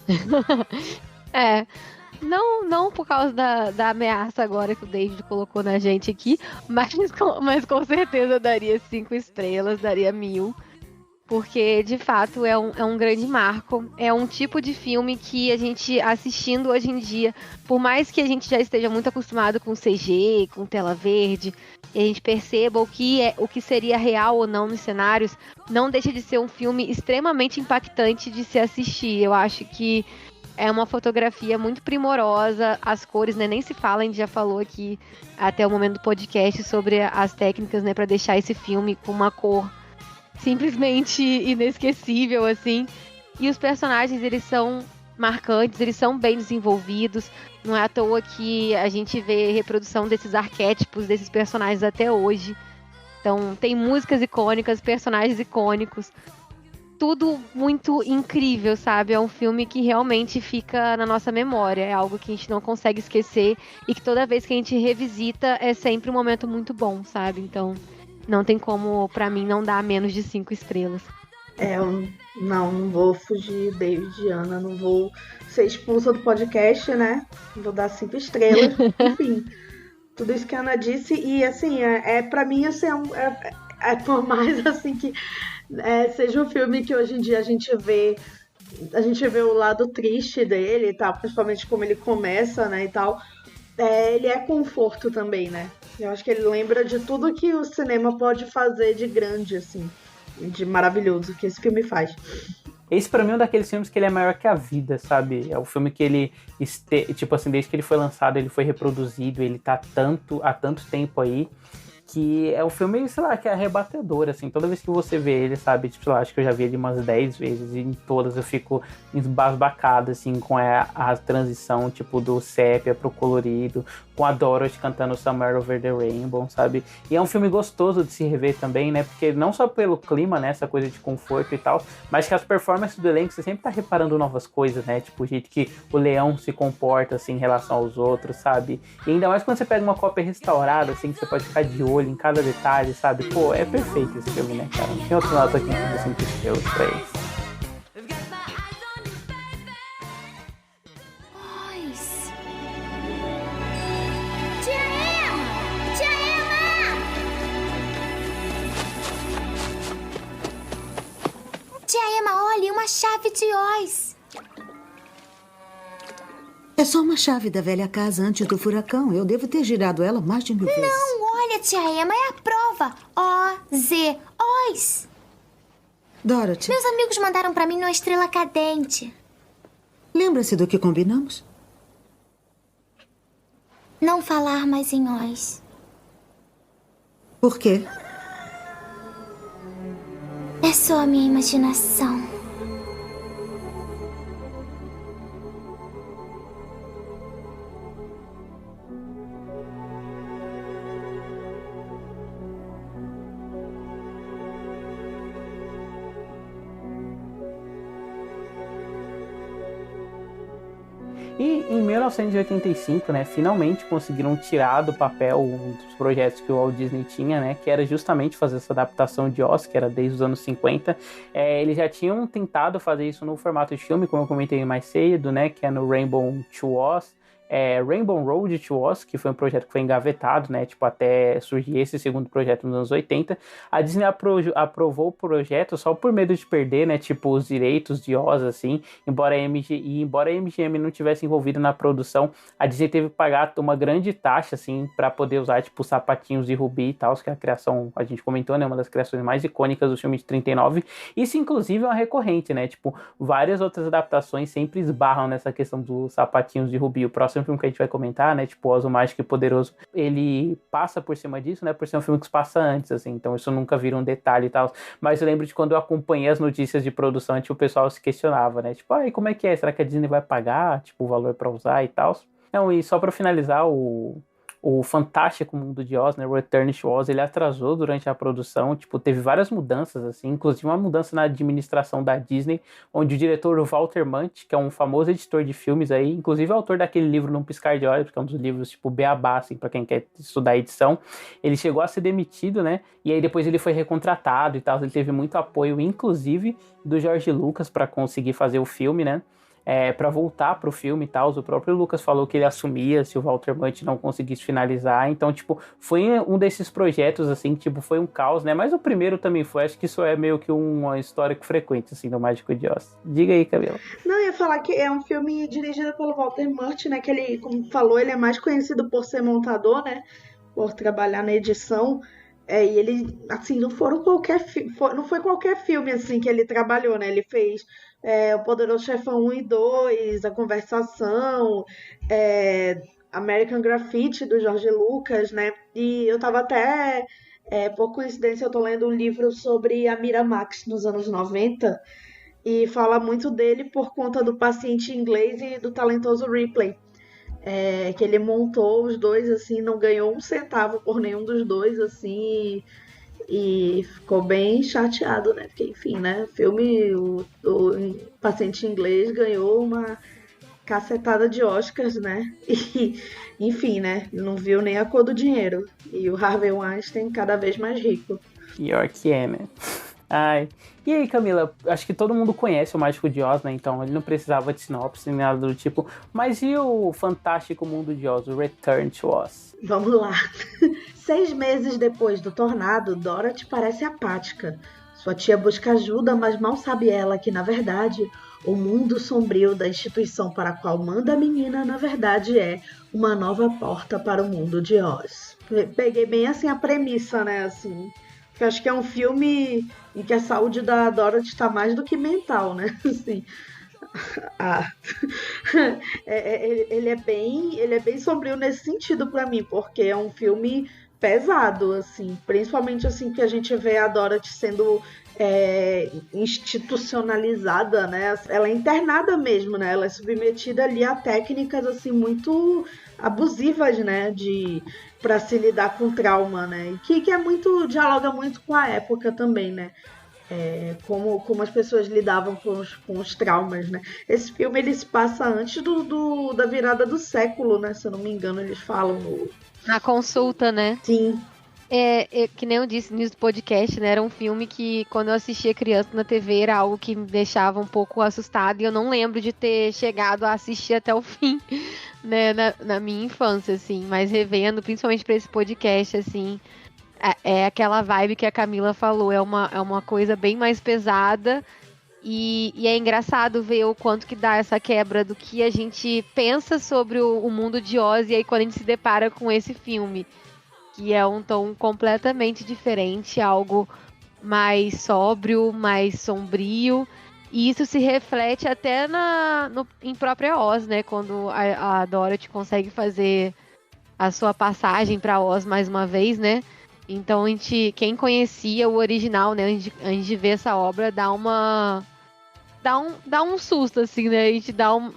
Não por causa da ameaça agora que o David colocou na gente aqui, mas com certeza eu daria 5 estrelas, daria 1000. Porque, de fato, é um grande marco. É um tipo de filme que a gente, assistindo hoje em dia, por mais que a gente já esteja muito acostumado com CG, com tela verde, e a gente perceba o que seria real ou não nos cenários, não deixa de ser um filme extremamente impactante de se assistir. Eu acho que é uma fotografia muito primorosa, as cores, né, nem se fala, a gente já falou aqui até o momento do podcast sobre as técnicas, né, para deixar esse filme com uma cor simplesmente inesquecível, assim. E os personagens, eles são marcantes, eles são bem desenvolvidos. Não é à toa que a gente vê reprodução desses arquétipos, desses personagens até hoje. Então, tem músicas icônicas, personagens icônicos. Tudo muito incrível, sabe? É um filme que realmente fica na nossa memória. É algo que a gente não consegue esquecer. E que toda vez que a gente revisita, é sempre um momento muito bom, sabe? Então... não tem como, pra mim, não dar menos de 5 estrelas. Eu não vou fugir, David e Ana, não vou ser expulsa do podcast, né? Vou dar 5 estrelas. Enfim, tudo isso que a Ana disse. E, assim, pra mim, assim, por mais, assim, que seja um filme que hoje em dia a gente vê o lado triste dele e tal, principalmente como ele começa, né, e tal. Ele é conforto também, né? Eu acho que ele lembra de tudo que o cinema pode fazer de grande, assim, de maravilhoso que esse filme faz. Esse pra mim é um daqueles filmes que ele é maior que a vida, sabe? É o filme que ele, tipo assim, desde que ele foi lançado, ele foi reproduzido, ele tá há tanto tempo aí, que é um filme, sei lá, que é arrebatador, assim, toda vez que você vê ele, sabe, tipo, sei lá, acho que eu já vi ele umas 10 vezes, e em todas eu fico embasbacado, assim, com a transição, tipo, do sépia pro colorido, com a Dorothy cantando Somewhere Over the Rainbow, sabe, e é um filme gostoso de se rever também, né, porque não só pelo clima, né, essa coisa de conforto e tal, mas que as performances do elenco, você sempre tá reparando novas coisas, né, tipo, o jeito que o leão se comporta, assim, em relação aos outros, sabe, e ainda mais quando você pega uma cópia restaurada, assim, que você pode ficar de olho em cada detalhe, sabe? Pô, é perfeito esse filme, né, cara? Tem outro nota aqui de 5 estrelas pra ele. Oz. Tia Emma! Tia Emma! Tia Emma, olhe, uma chave de Oz. É só uma chave da velha casa antes do furacão. Eu devo ter girado ela mais de 1000 vezes. Não, olha, tia Emma, é a prova. O-Z, Oz. Dorothy, Meus amigos mandaram pra mim numa estrela cadente. lembra-se do que combinamos? Não falar mais em Oz. Por quê? É só a minha imaginação. E em 1985, né, finalmente conseguiram tirar do papel um dos projetos que o Walt Disney tinha, né, que era justamente fazer essa adaptação de Oz, que era desde os anos 50. Eles já tinham tentado fazer isso no formato de filme, como eu comentei mais cedo, né, que é no Rainbow to Oz. Rainbow Road to Oz, que foi um projeto que foi engavetado, né, tipo, até surgir esse segundo projeto nos anos 80. A Disney aprovou o projeto só por medo de perder, né, tipo, os direitos de Oz, assim, embora a MGM não tivesse envolvida na produção, a Disney teve que pagar uma grande taxa, assim, para poder usar, tipo, sapatinhos de Rubi e tal, que é a criação, a gente comentou, né, uma das criações mais icônicas do filme de 39. Isso, inclusive, é uma recorrente, né, tipo, várias outras adaptações sempre esbarram nessa questão dos sapatinhos de Rubi. O próximo filme que a gente vai comentar, né, tipo Oz, o Mágico e Poderoso, ele passa por cima disso, né, por ser um filme que se passa antes, assim, então isso nunca vira um detalhe e tal, mas eu lembro de quando eu acompanhei as notícias de produção, tipo, o pessoal se questionava, né, tipo, e como é que é, será que a Disney vai pagar, tipo, o valor pra usar e tal? Não, e só pra finalizar, o Fantástico Mundo de Oz, né, Return to Oz, ele atrasou durante a produção, tipo, teve várias mudanças, assim, inclusive uma mudança na administração da Disney, onde o diretor Walter Mantz, que é um famoso editor de filmes aí, inclusive autor daquele livro Num Piscar de Olhos, que é um dos livros, tipo, beabá, assim, pra quem quer estudar edição, ele chegou a ser demitido, né, e aí depois ele foi recontratado e tal, ele teve muito apoio, inclusive, do George Lucas para conseguir fazer o filme, né, para voltar pro filme e tal. O próprio Lucas falou que ele assumia se o Walter Mantz não conseguisse finalizar. Então, tipo, foi um desses projetos, assim, que, tipo, foi um caos, né? Mas o primeiro também foi. Acho que isso é meio que uma história frequente, assim, do Mágico de Oz. Diga aí, Camila. Não, eu ia falar que é um filme dirigido pelo Walter Murch, né? Que ele, como falou, ele é mais conhecido por ser montador, né? Por trabalhar na edição. E ele, assim, não foi qualquer filme, assim, que ele trabalhou, né? Ele fez O Poderoso Chefão 1 e 2, A Conversação, American Graffiti, do George Lucas, né? E eu tava até, por coincidência, eu tô lendo um livro sobre a Miramax nos anos 90 e fala muito dele por conta do Paciente Inglês e do Talentoso Ripley. Que ele montou os dois, assim, não ganhou um centavo por nenhum dos dois, assim, e ficou bem chateado, né? Porque, enfim, né? O filme, o Paciente Inglês ganhou uma cacetada de Oscars, né? E, enfim, né? Não viu nem a cor do dinheiro. E o Harvey Weinstein cada vez mais rico. Pior que é, né? Ai. E aí, Camila, acho que todo mundo conhece o Mágico de Oz, né? Então ele não precisava de sinopse nem nada do tipo. Mas e o Fantástico Mundo de Oz, o Return to Oz? Vamos lá. 6 meses depois do tornado, Dorothy parece apática. Sua tia busca ajuda, mas mal sabe ela que, na verdade, o mundo sombrio da instituição para a qual manda a menina, na verdade, é uma nova porta para o mundo de Oz. Peguei bem assim a premissa, né? Assim, porque acho que é um filme em que a saúde da Dorothy está mais do que mental, né? Assim, ele é bem sombrio nesse sentido para mim, porque é um filme pesado, assim, principalmente assim que a gente vê a Dorothy sendo institucionalizada, né? Ela é internada mesmo, né? Ela é submetida ali a técnicas assim muito abusivas, né? Para se lidar com trauma, né? E que dialoga muito com a época também, né? Como as pessoas lidavam com os traumas, né? Esse filme ele se passa antes da virada do século, né? Se eu não me engano, eles falam na consulta, né? Sim. Que nem eu disse no podcast, né? Era um filme que, quando eu assistia criança na TV, era algo que me deixava um pouco assustada. E eu não lembro de ter chegado a assistir até o fim, né? Na minha infância, assim. Mas revendo, principalmente pra esse podcast, assim, é aquela vibe que a Camila falou. É uma coisa bem mais pesada. E é engraçado ver o quanto que dá essa quebra do que a gente pensa sobre o mundo de Oz. E aí, quando a gente se depara com esse filme, que é um tom completamente diferente, algo mais sóbrio, mais sombrio, e isso se reflete até em própria Oz, né, quando a Dorothy consegue fazer a sua passagem para Oz mais uma vez, né, então quem conhecia o original, né, antes de ver essa obra, dá um susto, assim, né, a gente dá um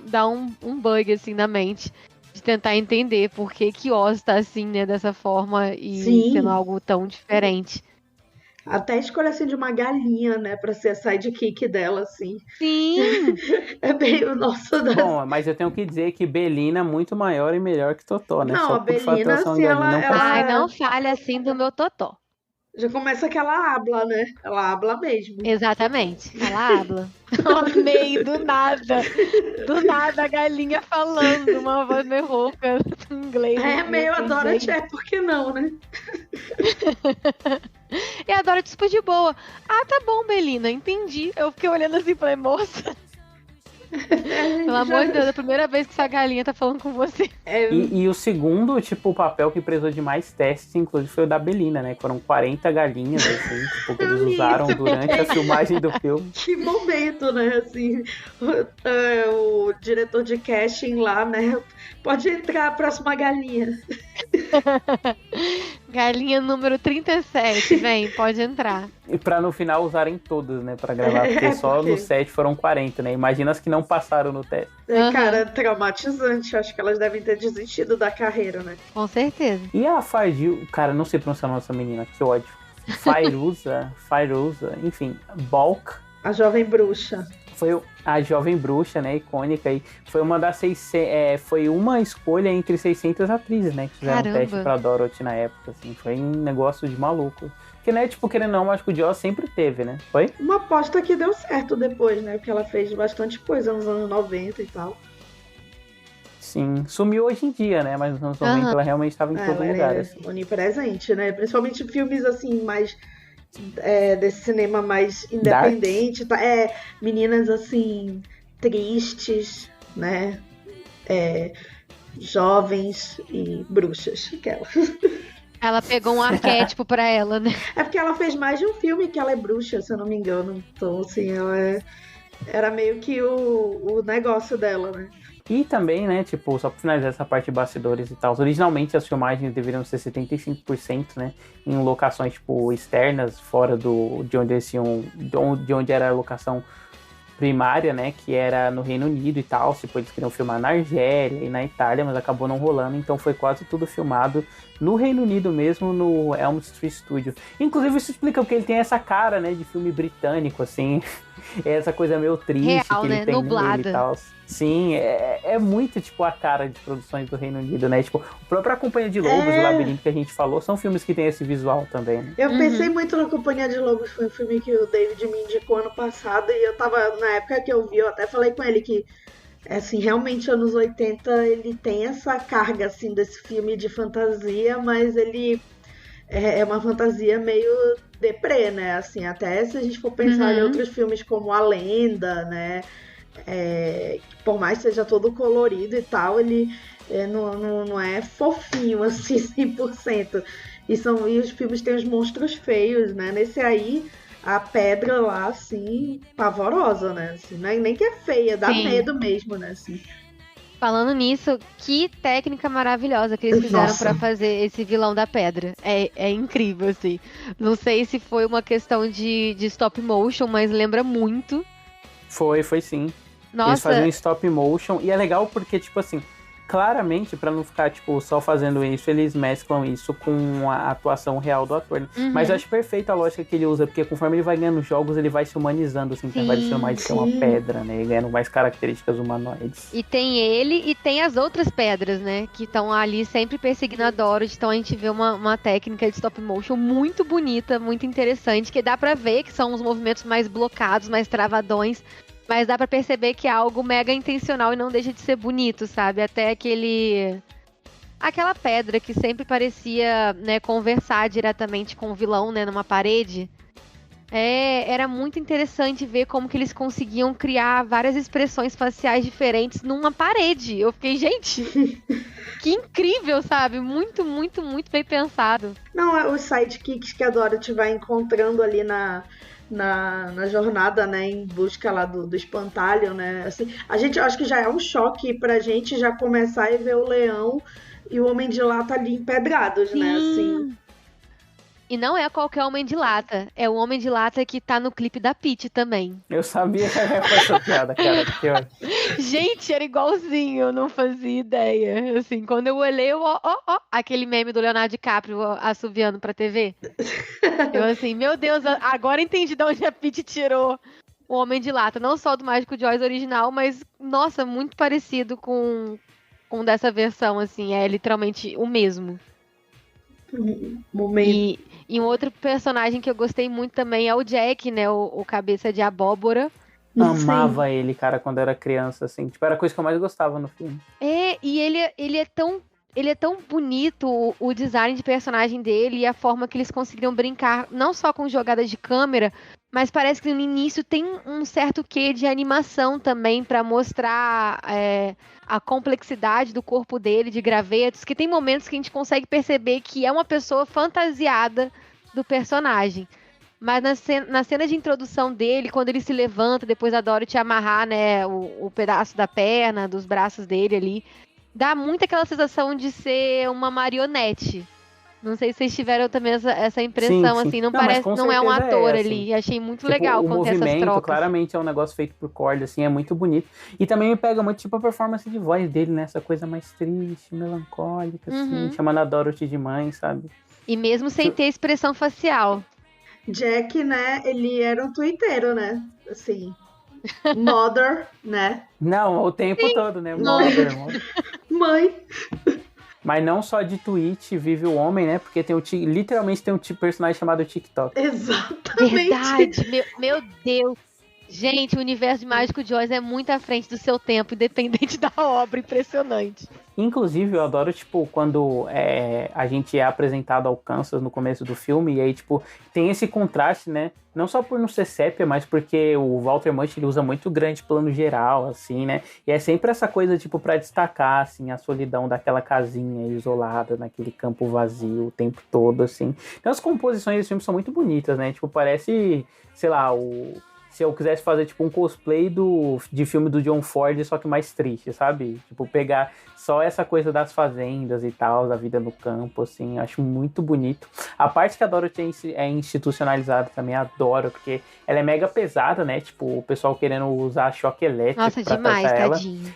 bug, assim, na mente, de tentar entender por que Oz tá assim, né, dessa forma e Sim. sendo algo tão diferente. Até a escolha, assim, de uma galinha, né? Pra ser a sidekick dela, assim. Sim! É meio, nossa... Bom, mas eu tenho que dizer que Belina é muito maior e melhor que Totó, né? Não, Só a por fato Belina, ela ser uma assim, galinha, ela... não por- Ai, não fale assim do meu Totó. Já começa que ela habla, né? Ela habla mesmo. Exatamente. Ela habla. Amei, do nada. Do nada a galinha falando, uma voz meio rouca em inglês. É assim, meio a assim, Dorothy, gente. por que não, né? E a Dorothy super de boa. Ah, tá bom, Belina, entendi. Eu fiquei olhando assim e falei, moça, pelo amor de Deus, é a primeira vez que essa galinha tá falando com você. É, E o segundo, tipo, o papel que precisou de mais testes, inclusive, foi o da Belina, né? Foram 40 galinhas, assim, tipo, que eles Eu li usaram isso, durante a filmagem do filme. que momento, né? Assim, o diretor de casting lá, né? Pode entrar a próxima galinha. Galinha número 37, vem, pode entrar. E pra no final usarem todas, né, pra gravar, porque só porque- no set foram 40, né? Imagina as que não passaram no teste. Aham. Cara, traumatizante. Acho que elas devem ter desistido da carreira, né? Com certeza. E a Fadil, cara, não sei pronunciar a nossa menina, que ódio. Fairuza, enfim, Balk. A jovem bruxa. Foi a jovem bruxa, né, icônica, e foi uma das 600, foi uma escolha entre 600 atrizes, né, que fizeram Caramba. teste pra Dorothy na época, assim, foi um negócio de maluco. Que, né, tipo, querendo ou não, acho que o Joss sempre teve, né, foi? Uma aposta que deu certo depois, né? Porque ela fez bastante coisa nos anos 90 e tal. Sim, sumiu hoje em dia, né, mas nos anos 90 Aham. ela realmente estava em todo Ela lugar, é assim. onipresente, né? Principalmente filmes assim, mais desse cinema mais independente. Tá? Meninas assim, tristes, né? Jovens e bruxas. Aquela. Ela pegou um arquétipo pra ela, né? É porque ela fez mais de um filme que ela é bruxa, se eu não me engano. Então, assim, era meio que o negócio dela, né? E também, né, tipo, só pra finalizar essa parte de bastidores e tal, originalmente as filmagens deveriam ser 75%, né, em locações, tipo, externas, fora de onde eles tinham, de onde era a locação primária, né, que era no Reino Unido e tal, tipo, eles queriam filmar na Argélia e na Itália, mas acabou não rolando, então foi quase tudo filmado no Reino Unido mesmo, no Elm Street Studio. Inclusive isso explica porque ele tem essa cara, né, de filme britânico, assim, essa coisa meio triste Real, que ele né? tem Nublada. nele e tal. Sim, é muito, tipo, a cara de produções do Reino Unido, né, tipo, o próprio A Companhia de Lobos e o Labirinto que a gente falou, são filmes que tem esse visual também, né. Eu pensei muito na Companhia de Lobos, foi um filme que o David me indicou ano passado, e eu tava, na época que eu vi, eu até falei com ele que, assim, realmente anos 80 ele tem essa carga, assim, desse filme de fantasia, mas ele é uma fantasia meio deprê, né, assim, até se a gente for pensar em outros filmes como A Lenda, né, por mais que seja todo colorido e tal, ele não é fofinho, assim, 100%. E os filmes têm os monstros feios, né? Nesse aí, a pedra lá, assim, pavorosa, né? Assim, nem que é feia, dá Sim. medo mesmo, né? Assim. Falando nisso, que técnica maravilhosa que eles fizeram Nossa. pra fazer esse vilão da pedra. É incrível, assim. Não sei se foi uma questão de stop motion, mas lembra muito. Foi sim. Eles Nossa, faziam stop motion, e é legal porque, tipo assim, claramente, pra não ficar, tipo, só fazendo isso, eles mesclam isso com a atuação real do ator, né? Mas eu acho perfeita a lógica que ele usa, porque conforme ele vai ganhando jogos, ele vai se humanizando, assim, vai deixando mais de ser uma sim. pedra, né? E ganhando mais características humanoides. e tem ele e tem as outras pedras, né? Que estão ali sempre perseguindo a Dorothy. Então a gente vê uma técnica de stop motion muito bonita, muito interessante, que dá pra ver que são os movimentos mais blocados, mais travadões. Mas dá pra perceber que é algo mega intencional e não deixa de ser bonito, sabe? Até aquela pedra que sempre parecia, né, conversar diretamente com o vilão, né, numa parede. Era muito interessante ver como que eles conseguiam criar várias expressões faciais diferentes numa parede. Eu fiquei, gente, que incrível, sabe? Muito, muito, muito bem pensado. Não, os sidekicks que a Dorothy vai encontrando ali na jornada, né, em busca lá do espantalho, né, assim, eu acho que já é um choque pra gente já começar a ver o leão e o Homem de Lata ali empedrados, né, assim. E não é qualquer Homem de Lata. É o Homem de Lata que tá no clipe da Pitty também. Eu sabia que era essa piada, cara. Que ótimo. Gente, era igualzinho, eu não fazia ideia. Assim, quando eu olhei, aquele meme do Leonardo DiCaprio assoviando pra TV. Eu assim, meu Deus, agora entendi de onde a Pitty tirou o Homem de Lata. Não só do Mágico de Oz original, mas, nossa, muito parecido com dessa versão, assim. É literalmente o mesmo. Momento. E um outro personagem que eu gostei muito também é o Jack, né? O cabeça de abóbora. Amava ele, cara, quando eu era criança, assim. Tipo, era a coisa que eu mais gostava no filme. E ele é tão bonito, o design de personagem dele e a forma que eles conseguiram brincar, não só com jogadas de câmera, mas parece que no início tem um certo quê de animação também pra mostrar a complexidade do corpo dele, de gravetos, que tem momentos que a gente consegue perceber que é uma pessoa fantasiada do personagem. Mas na cena de introdução dele, quando ele se levanta, depois a Dorothy amarrar, né, o pedaço da perna, dos braços dele ali, dá muito aquela sensação de ser uma marionete. Não sei se vocês tiveram também essa impressão, Sim, sim. assim, não Não, mas parece, com não é um certeza ator assim. ali. Achei muito Tipo, legal o quando tem essas movimento trocas. claramente é um negócio feito por corda, assim, é muito bonito. E também me pega muito, tipo, a performance de voz dele, né? Essa coisa mais triste, melancólica, assim, chamando a Dorothy de mãe, sabe? E mesmo sem ter expressão facial. Jack, né, ele era um twitteiro, né? Assim, mother, né? Não, o tempo todo, né? Mother. Mãe. Mas não só de tweet vive o homem, né? Porque tem literalmente tem um personagem chamado TikTok. Exatamente. Verdade, meu Deus. Gente, o universo de Mágico de Oz é muito à frente do seu tempo, independente da obra, impressionante. Inclusive, eu adoro, tipo, quando a gente é apresentado ao Kansas no começo do filme, e aí, tipo, tem esse contraste, né? Não só por não ser sépia, mas porque o Walter Matthau, ele usa muito grande plano geral, assim, né? E é sempre essa coisa, tipo, pra destacar, assim, a solidão daquela casinha isolada, naquele campo vazio o tempo todo, assim. Então, as composições desse filme são muito bonitas, né? Tipo, parece, sei lá, se eu quisesse fazer, tipo, um cosplay de filme do John Ford, só que mais triste, sabe? Tipo, pegar só essa coisa das fazendas e tal, da vida no campo, assim, acho muito bonito. A parte que a Dorothy é institucionalizada também, adoro, porque ela é mega pesada, né? Tipo, o pessoal querendo usar choque elétrico. Nossa, pra demais, tratar ela. tadinho.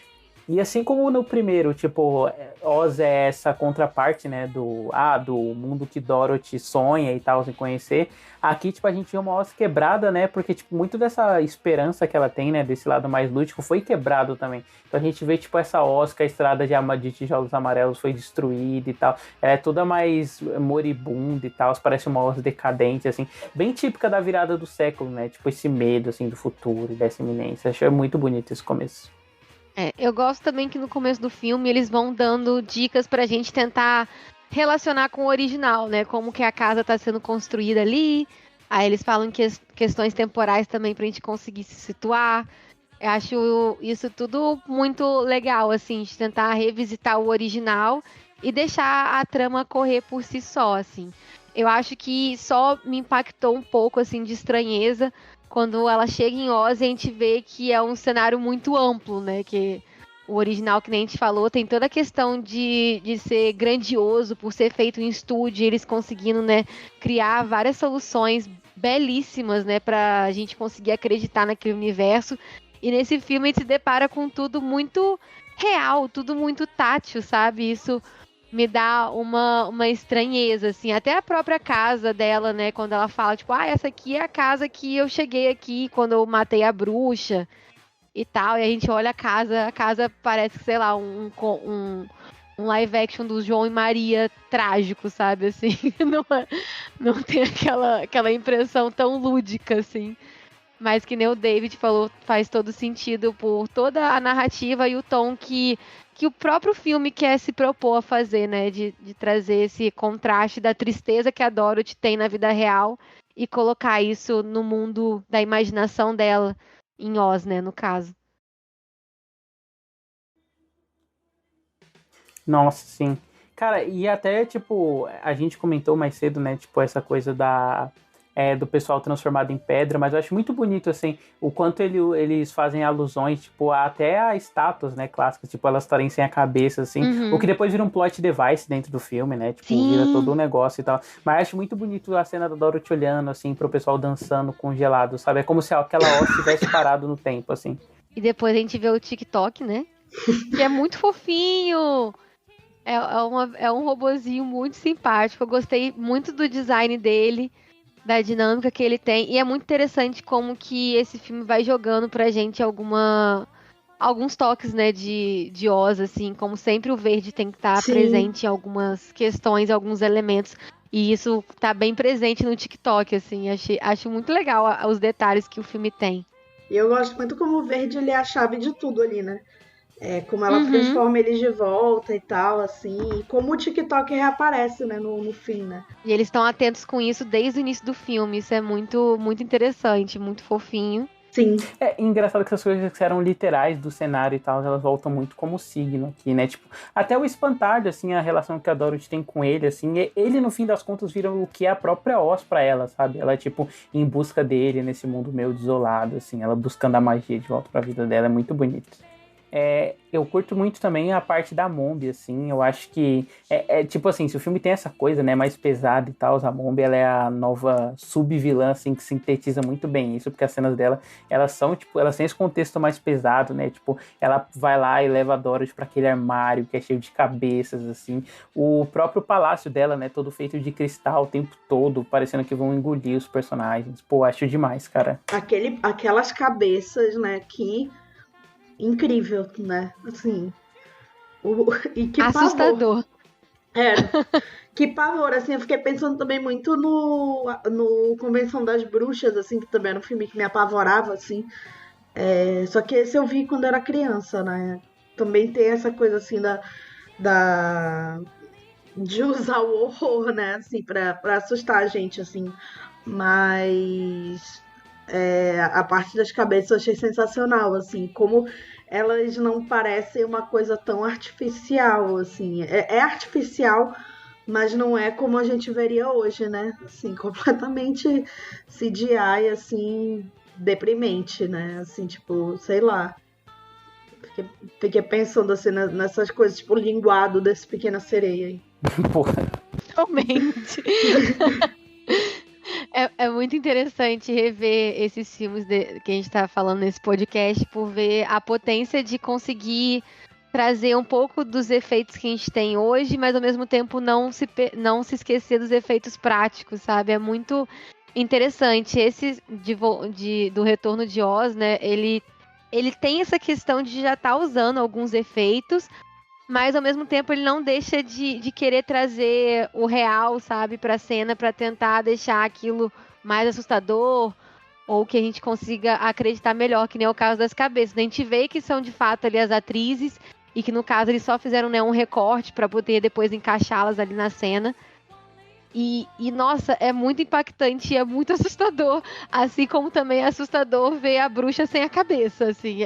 E assim como no primeiro, tipo, Oz é essa contraparte, né, do mundo que Dorothy sonha e tal, em conhecer. Aqui, tipo, a gente vê uma Oz quebrada, né, porque, tipo, muito dessa esperança que ela tem, né, desse lado mais lúdico, foi quebrado também. Então a gente vê, tipo, essa Oz que a estrada de tijolos amarelos foi destruída e tal. Ela é toda mais moribunda e tal, parece uma Oz decadente, assim, bem típica da virada do século, né, tipo, esse medo, assim, do futuro e dessa iminência. Achei muito bonito esse começo. Eu gosto também que no começo do filme eles vão dando dicas pra gente tentar relacionar com o original, né? Como que a casa tá sendo construída ali. Aí eles falam que questões temporais também pra gente conseguir se situar. Eu acho isso tudo muito legal, assim, de tentar revisitar o original e deixar a trama correr por si só, assim. Eu acho que só me impactou um pouco, assim, de estranheza quando ela chega em Oz e a gente vê que é um cenário muito amplo, né? Que o original, que nem a gente falou, tem toda a questão de ser grandioso por ser feito em estúdio, eles conseguindo, né, criar várias soluções belíssimas, né, pra gente conseguir acreditar naquele universo. E nesse filme a gente se depara com tudo muito real, tudo muito tátil, sabe? Isso me dá uma estranheza, assim. Até a própria casa dela, né? Quando ela fala, tipo, essa aqui é a casa que eu cheguei aqui quando eu matei a bruxa e tal. E a gente olha a casa parece, sei lá, um live action do João e Maria trágico, sabe? Assim, não tem aquela impressão tão lúdica, assim. Mas que nem o David falou, faz todo sentido por toda a narrativa e o tom que o próprio filme quer se propor a fazer, né? De trazer esse contraste da tristeza que a Dorothy tem na vida real e colocar isso no mundo da imaginação dela, em Oz, né? No caso. Nossa, sim. Cara, e até, tipo, a gente comentou mais cedo, né? Tipo, essa coisa do pessoal transformado em pedra, mas eu acho muito bonito, assim, o quanto eles fazem alusões, tipo, até a estátuas, né, clássicas, tipo, elas estarem sem a cabeça, assim, o que depois vira um plot device dentro do filme, né, tipo, vira todo um negócio e tal, mas acho muito bonito a cena da Dorothy olhando, assim, pro pessoal dançando congelado, sabe, é como se aquela hoste tivesse parado no tempo, assim. E depois a gente vê o TikTok, né, que é muito fofinho. É um robozinho muito simpático. Eu gostei muito do design dele, da dinâmica que ele tem. E é muito interessante como que esse filme vai jogando pra gente alguns toques, né, de Oz, assim. Como sempre o verde tem que estar presente em algumas questões, alguns elementos. E isso tá bem presente no TikTok, assim. Acho muito legal os detalhes que o filme tem. E eu gosto muito como o verde ele é a chave de tudo ali, né? Como ela transforma eles de volta e tal, assim. E como o TikTok reaparece, né, no fim, né? E eles estão atentos com isso desde o início do filme. Isso é muito, muito interessante, muito fofinho. Sim. É engraçado que essas coisas que eram literais do cenário e tal, elas voltam muito como signo aqui, né? Tipo, até o espantalho, assim, a relação que a Dorothy tem com ele, assim, ele, no fim das contas, vira o que é a própria Oz pra ela, sabe? Ela, tipo, em busca dele nesse mundo meio desolado, assim, ela buscando a magia de volta pra vida dela, é muito bonito. Eu curto muito também a parte da Mombi, assim, eu acho que tipo assim, se o filme tem essa coisa, né, mais pesada e tal, a Mombi, ela é a nova sub-vilã, assim, que sintetiza muito bem isso, porque as cenas dela, elas são, tipo, elas têm esse contexto mais pesado, né, tipo, ela vai lá e leva a Dorothy pra aquele armário que é cheio de cabeças, assim, o próprio palácio dela, né, todo feito de cristal o tempo todo, parecendo que vão engolir os personagens, pô, acho demais, cara. Aquelas cabeças, né, que incrível, né? Assim. E que assustador. Pavor. Que pavor, assim, eu fiquei pensando também muito no Convenção das Bruxas, assim, que também era um filme que me apavorava, assim. Só que esse eu vi quando era criança, né? Também tem essa coisa, assim, de usar o horror, né? Assim, pra assustar a gente, assim. Mas a parte das cabeças eu achei sensacional, assim, como elas não parecem uma coisa tão artificial, assim, é artificial, mas não é como a gente veria hoje, né, assim, completamente CGI, assim, deprimente, né, assim, tipo, sei lá, fiquei pensando, assim, nessas coisas, tipo, o linguado desse Pequena Sereia aí. Porra. Realmente. É muito interessante rever esses filmes que a gente tá falando nesse podcast, por ver a potência de conseguir trazer um pouco dos efeitos que a gente tem hoje, mas ao mesmo tempo não se esquecer dos efeitos práticos, sabe? É muito interessante. Esse do Retorno de Oz, né? Ele tem essa questão de já estar usando alguns efeitos, mas ao mesmo tempo ele não deixa de querer trazer o real, sabe, pra cena, pra tentar deixar aquilo mais assustador, ou que a gente consiga acreditar melhor, que nem é o caso das cabeças. A gente vê que são de fato ali as atrizes, e que no caso eles só fizeram, né, um recorte pra poder depois encaixá-las ali na cena. E nossa, é muito impactante, é muito assustador, assim como também é assustador ver a bruxa sem a cabeça, assim,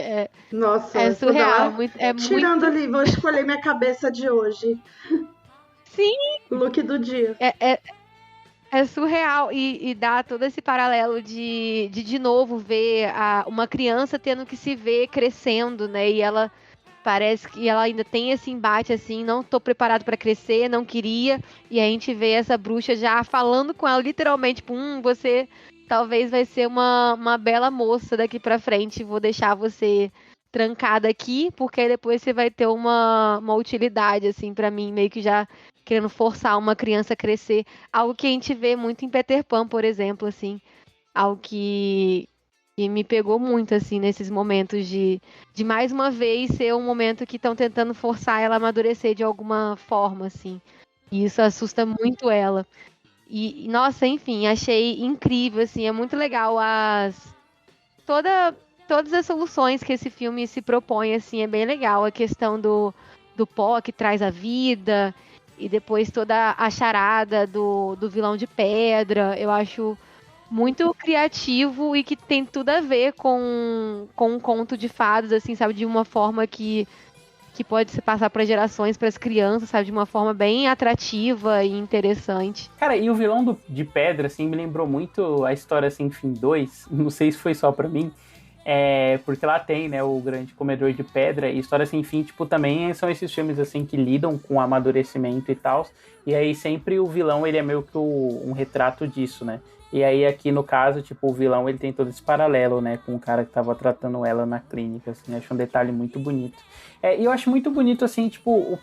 Nossa, é surreal, tirando ali, vou escolher minha cabeça de hoje. Sim! Look do dia. É surreal e dá todo esse paralelo de novo ver uma criança tendo que se ver crescendo, né, e ela parece que ela ainda tem esse embate, assim, não tô preparado pra crescer, não queria. E a gente vê essa bruxa já falando com ela, literalmente, tipo, você talvez vai ser uma bela moça daqui pra frente, vou deixar você trancada aqui, porque aí depois você vai ter uma utilidade, assim, pra mim, meio que já querendo forçar uma criança a crescer. Algo que a gente vê muito em Peter Pan, por exemplo, assim, algo que me pegou muito, assim, nesses momentos de mais uma vez ser um momento que estão tentando forçar ela a amadurecer de alguma forma, assim. E isso assusta muito ela. E nossa, enfim, achei incrível, assim, é muito legal todas as soluções que esse filme se propõe, assim, é bem legal. A questão do pó que traz a vida, e depois toda a charada do vilão de pedra, eu acho muito criativo e que tem tudo a ver com um conto de fadas, assim, sabe? De uma forma que que pode se passar para gerações, para as crianças, sabe? De uma forma bem atrativa e interessante. Cara, e o vilão de Pedra, assim, me lembrou muito a história Sem Fim 2. Não sei se foi só pra mim. Porque lá tem, né, o Grande Comedor de Pedra. E História Sem Fim, tipo, também são esses filmes, assim, que lidam com amadurecimento e tal. E aí sempre o vilão, ele é meio que um retrato disso, né? E aí aqui no caso, tipo, o vilão ele tem todo esse paralelo, né, com o cara que tava tratando ela na clínica, assim, acho um detalhe muito bonito. E eu acho muito bonito, assim, tipo,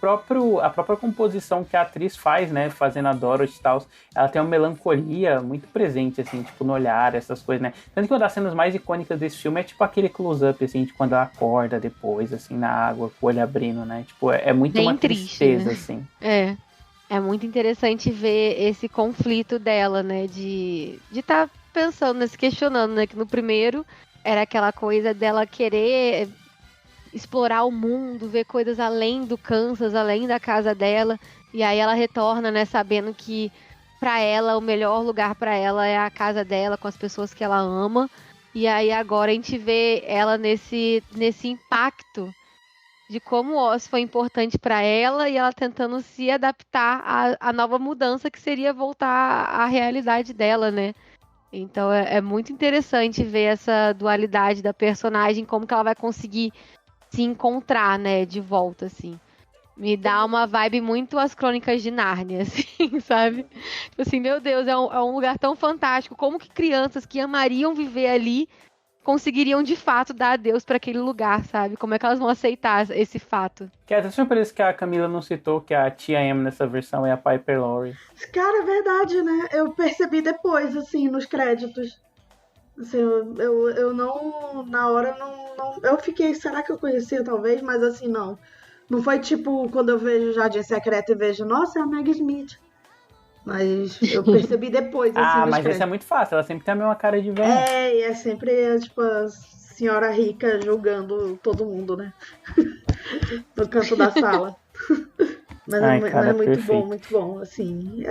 a própria composição que a atriz faz, né, fazendo a Dorothy e tal, ela tem uma melancolia muito presente, assim, tipo, no olhar, essas coisas, né. Tanto que uma das cenas mais icônicas desse filme é, tipo, aquele close-up, assim, de quando ela acorda depois, assim, na água, com o olho abrindo, né, tipo, é muito bem uma triste, tristeza, né? assim. É muito interessante ver esse conflito dela, né? De tá pensando, né? Se questionando, né? Que no primeiro era aquela coisa dela querer explorar o mundo, ver coisas além do Kansas, além da casa dela. E aí ela retorna, né? Sabendo que pra ela, o melhor lugar pra ela é a casa dela, com as pessoas que ela ama. E aí agora a gente vê ela nesse impacto de como o Oz foi importante para ela e ela tentando se adaptar à nova mudança que seria voltar à realidade dela, né? Então é muito interessante ver essa dualidade da personagem, como que ela vai conseguir se encontrar, né, de volta, assim. Me dá uma vibe muito As Crônicas de Nárnia, assim, sabe? Tipo assim, meu Deus, é um lugar tão fantástico. Como que crianças que amariam viver ali conseguiriam de fato dar adeus para aquele lugar, sabe? Como é que elas vão aceitar esse fato? Que é até surpresa que a Camila não citou que a Tia M nessa versão é a Piper Laurie. Cara, é verdade, né? Eu percebi depois, assim, nos créditos. Assim, eu não... Na hora, não... Eu fiquei, será que eu conhecia, talvez? Mas, assim, não. Não foi tipo quando eu vejo Jardim Secreto e vejo, nossa, é a Maggie Smith. Mas eu percebi depois, assim, nos mas créditos. esse é muito fácil, ela sempre tem a mesma cara de velha. E é sempre, tipo, a senhora rica julgando todo mundo, né? No canto da sala. Mas Cara, é muito perfeito. muito bom, assim.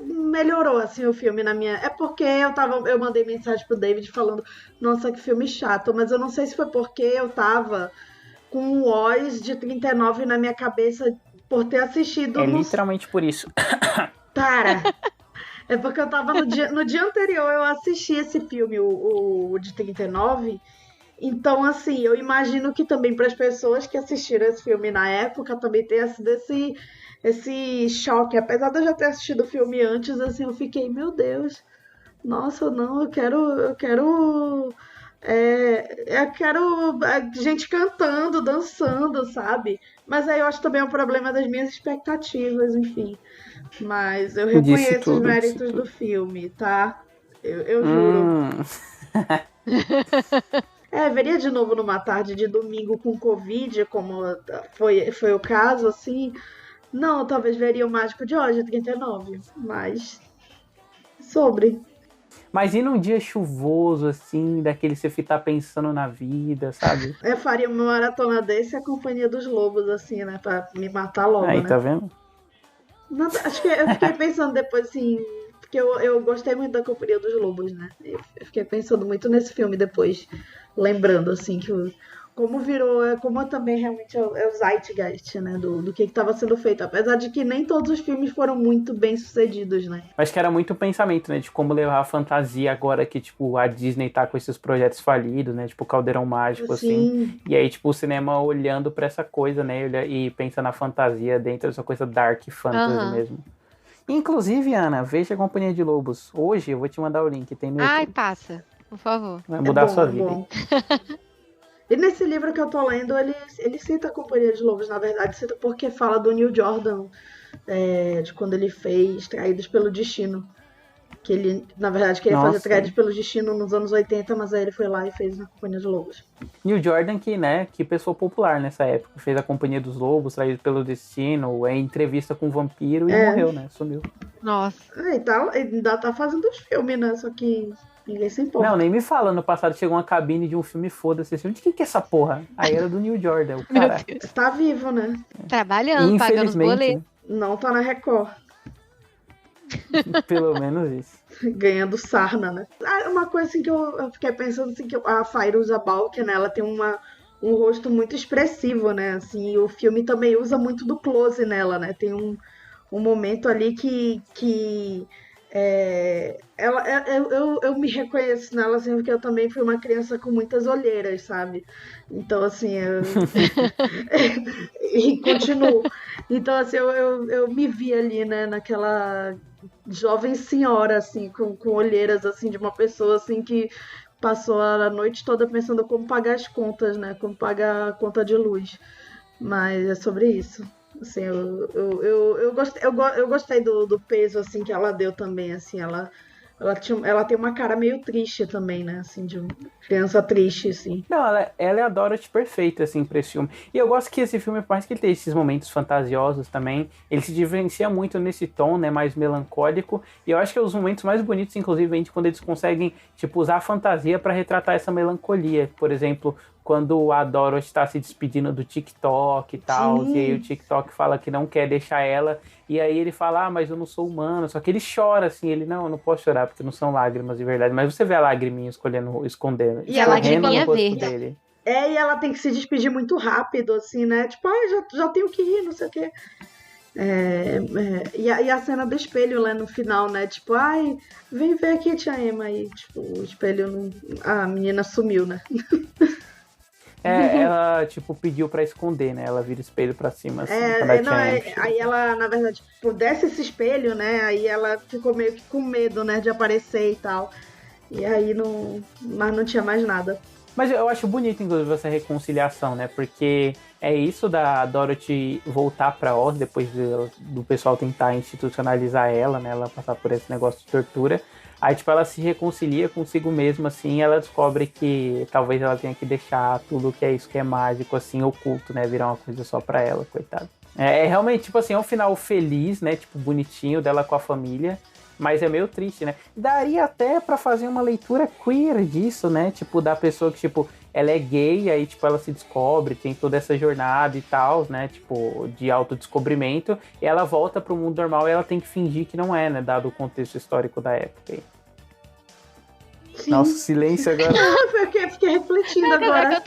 Melhorou, assim, o filme na minha... É porque eu mandei mensagem pro David falando, nossa, que filme chato, mas eu não sei se foi porque eu tava com o Oz de 39 na minha cabeça por ter assistido É literalmente por isso. Cara, é porque eu tava no dia anterior, eu assisti esse filme, o de 39. Então, assim, eu imagino que também para as pessoas que assistiram esse filme na época também tenha sido esse choque. Apesar de eu já ter assistido o filme antes, assim, eu fiquei, meu Deus, nossa, não, eu quero gente cantando, dançando, sabe? Mas aí eu acho também um problema das minhas expectativas, enfim. Mas eu reconheço os méritos do filme, tá? Eu juro. Veria de novo numa tarde de domingo com Covid, como foi o caso, assim. Não, talvez veria o Mágico de Oz, 39. Mas sobre. Mas e num dia chuvoso, assim, daquele você ficar pensando na vida, sabe? Eu faria uma maratona desse e a Companhia dos Lobos, assim, né? Pra me matar logo, Aí, né? tá vendo? Não, acho que eu fiquei pensando depois, assim... Porque eu gostei muito da Companhia dos Lobos, né? Eu fiquei pensando muito nesse filme depois. Lembrando, assim, que como virou... Como também realmente é o zeitgeist, né? Do que estava sendo feito. Apesar de que nem todos os filmes foram muito bem sucedidos, né? Mas que era muito o pensamento, né? De como levar a fantasia agora que, tipo, a Disney tá com esses projetos falidos, né? Tipo, Caldeirão Mágico, assim. E aí, tipo, o cinema olhando pra essa coisa, né? E pensa na fantasia dentro dessa coisa dark fantasy mesmo. Inclusive, Ana, veja a Companhia de Lobos. Hoje eu vou te mandar o link, tem no YouTube. Ai, passa, por favor. Vai mudar a sua vida. Bom. E nesse livro que eu tô lendo, ele cita a Companhia de Lobos, na verdade, cita porque fala do Neil Jordan, de quando ele fez Traídos pelo Destino. Que ele, na verdade, queria fazer Traídos pelo Destino nos anos 80, mas aí ele foi lá e fez na Companhia dos Lobos. Neil Jordan, que pessoa popular nessa época, fez a Companhia dos Lobos, Traídos pelo Destino, Entrevista com o Vampiro e morreu, né? Sumiu. Nossa. Ainda tá fazendo os filmes, né? Só que ninguém se importa. Não, nem me fala. No passado chegou uma cabine de um filme, foda-se. De quem que é essa porra? Aí era do Neil Jordan, o cara. Tá vivo, né? Trabalhando, pagando os boletos. Não tá na Record. Pelo menos isso. Ganhando sarna, né? Uma coisa assim que eu fiquei pensando assim, que a Fairuza Balk, né? Ela tem um rosto muito expressivo, né? Assim, e o filme também usa muito do close nela, né? Tem um momento ali que eu me reconheço nela, assim, porque eu também fui uma criança com muitas olheiras, sabe? Então, assim, e continuo. Então, assim, eu me vi ali, né, naquela jovem senhora, assim, com olheiras, assim, de uma pessoa, assim, que passou a noite toda pensando como pagar as contas, né? Como pagar a conta de luz. Mas é sobre isso. Assim, eu gostei do peso, assim, que ela deu também, assim, ela tem uma cara meio triste também, né, assim, de uma criança triste, assim. Não, ela é a Dorothy perfeita, assim, pra esse filme. E eu gosto que esse filme, por mais que ele tenha esses momentos fantasiosos também, ele se diferencia muito nesse tom, né, mais melancólico. E eu acho que os momentos mais bonitos, inclusive, vem quando eles conseguem, tipo, usar a fantasia pra retratar essa melancolia. Por exemplo, quando a Dorothy está se despedindo do TikTok e tal, e aí o TikTok fala que não quer deixar ela, e aí ele fala, mas eu não sou humano, só que ele chora, assim, ele, não, eu não posso chorar, porque não são lágrimas de verdade, mas você vê a lagriminha escondendo, E a lagriminha verde. Dele. E ela tem que se despedir muito rápido, assim, né, tipo, já tenho que ir, não sei o quê. E a cena do espelho lá no final, né? Tipo, vem ver aqui, tia Emma. E, tipo, o espelho a menina sumiu, né? Ela, tipo, pediu pra esconder, né? Ela vira o espelho pra cima, assim. Aí ela, na verdade, tipo, desce esse espelho, né? Aí ela ficou meio que com medo, né? De aparecer e tal. E aí mas não tinha mais nada. Mas eu acho bonito, inclusive, essa reconciliação, né? Porque é isso da Dorothy voltar pra Oz, depois do pessoal tentar institucionalizar ela, né? Ela passar por esse negócio de tortura. Aí, tipo, ela se reconcilia consigo mesma, assim, e ela descobre que talvez ela tenha que deixar tudo que é isso que é mágico, assim, oculto, né? Virar uma coisa só pra ela, coitada. É realmente, tipo assim, é um final feliz, né? Tipo, bonitinho dela com a família. Mas é meio triste, né? Daria até pra fazer uma leitura queer disso, né? Tipo, da pessoa que, tipo, ela é gay, aí, tipo, ela se descobre, tem toda essa jornada e tal, né? Tipo, de autodescobrimento. E ela volta pro mundo normal e ela tem que fingir que não é, né? Dado o contexto histórico da época. Sim. Nossa, silêncio agora. Fiquei refletindo agora.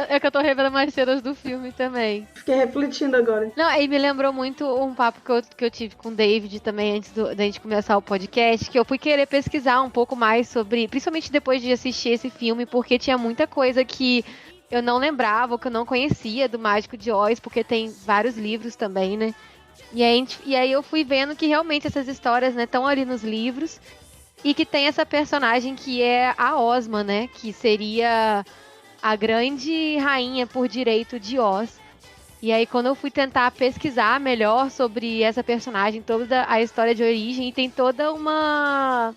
É que eu tô revendo mais cenas do filme também. Fiquei refletindo agora. Não, aí me lembrou muito um papo que eu tive com o David também antes da gente começar o podcast, que eu fui querer pesquisar um pouco mais sobre, principalmente depois de assistir esse filme, porque tinha muita coisa que eu não lembrava, que eu não conhecia do Mágico de Oz, porque tem vários livros também, né? E aí eu fui vendo que realmente essas histórias, né, estão ali nos livros, e que tem essa personagem que é a Ozma, né, que seria a grande rainha por direito de Oz. E aí, quando eu fui tentar pesquisar melhor sobre essa personagem, toda a história de origem, e tem toda uma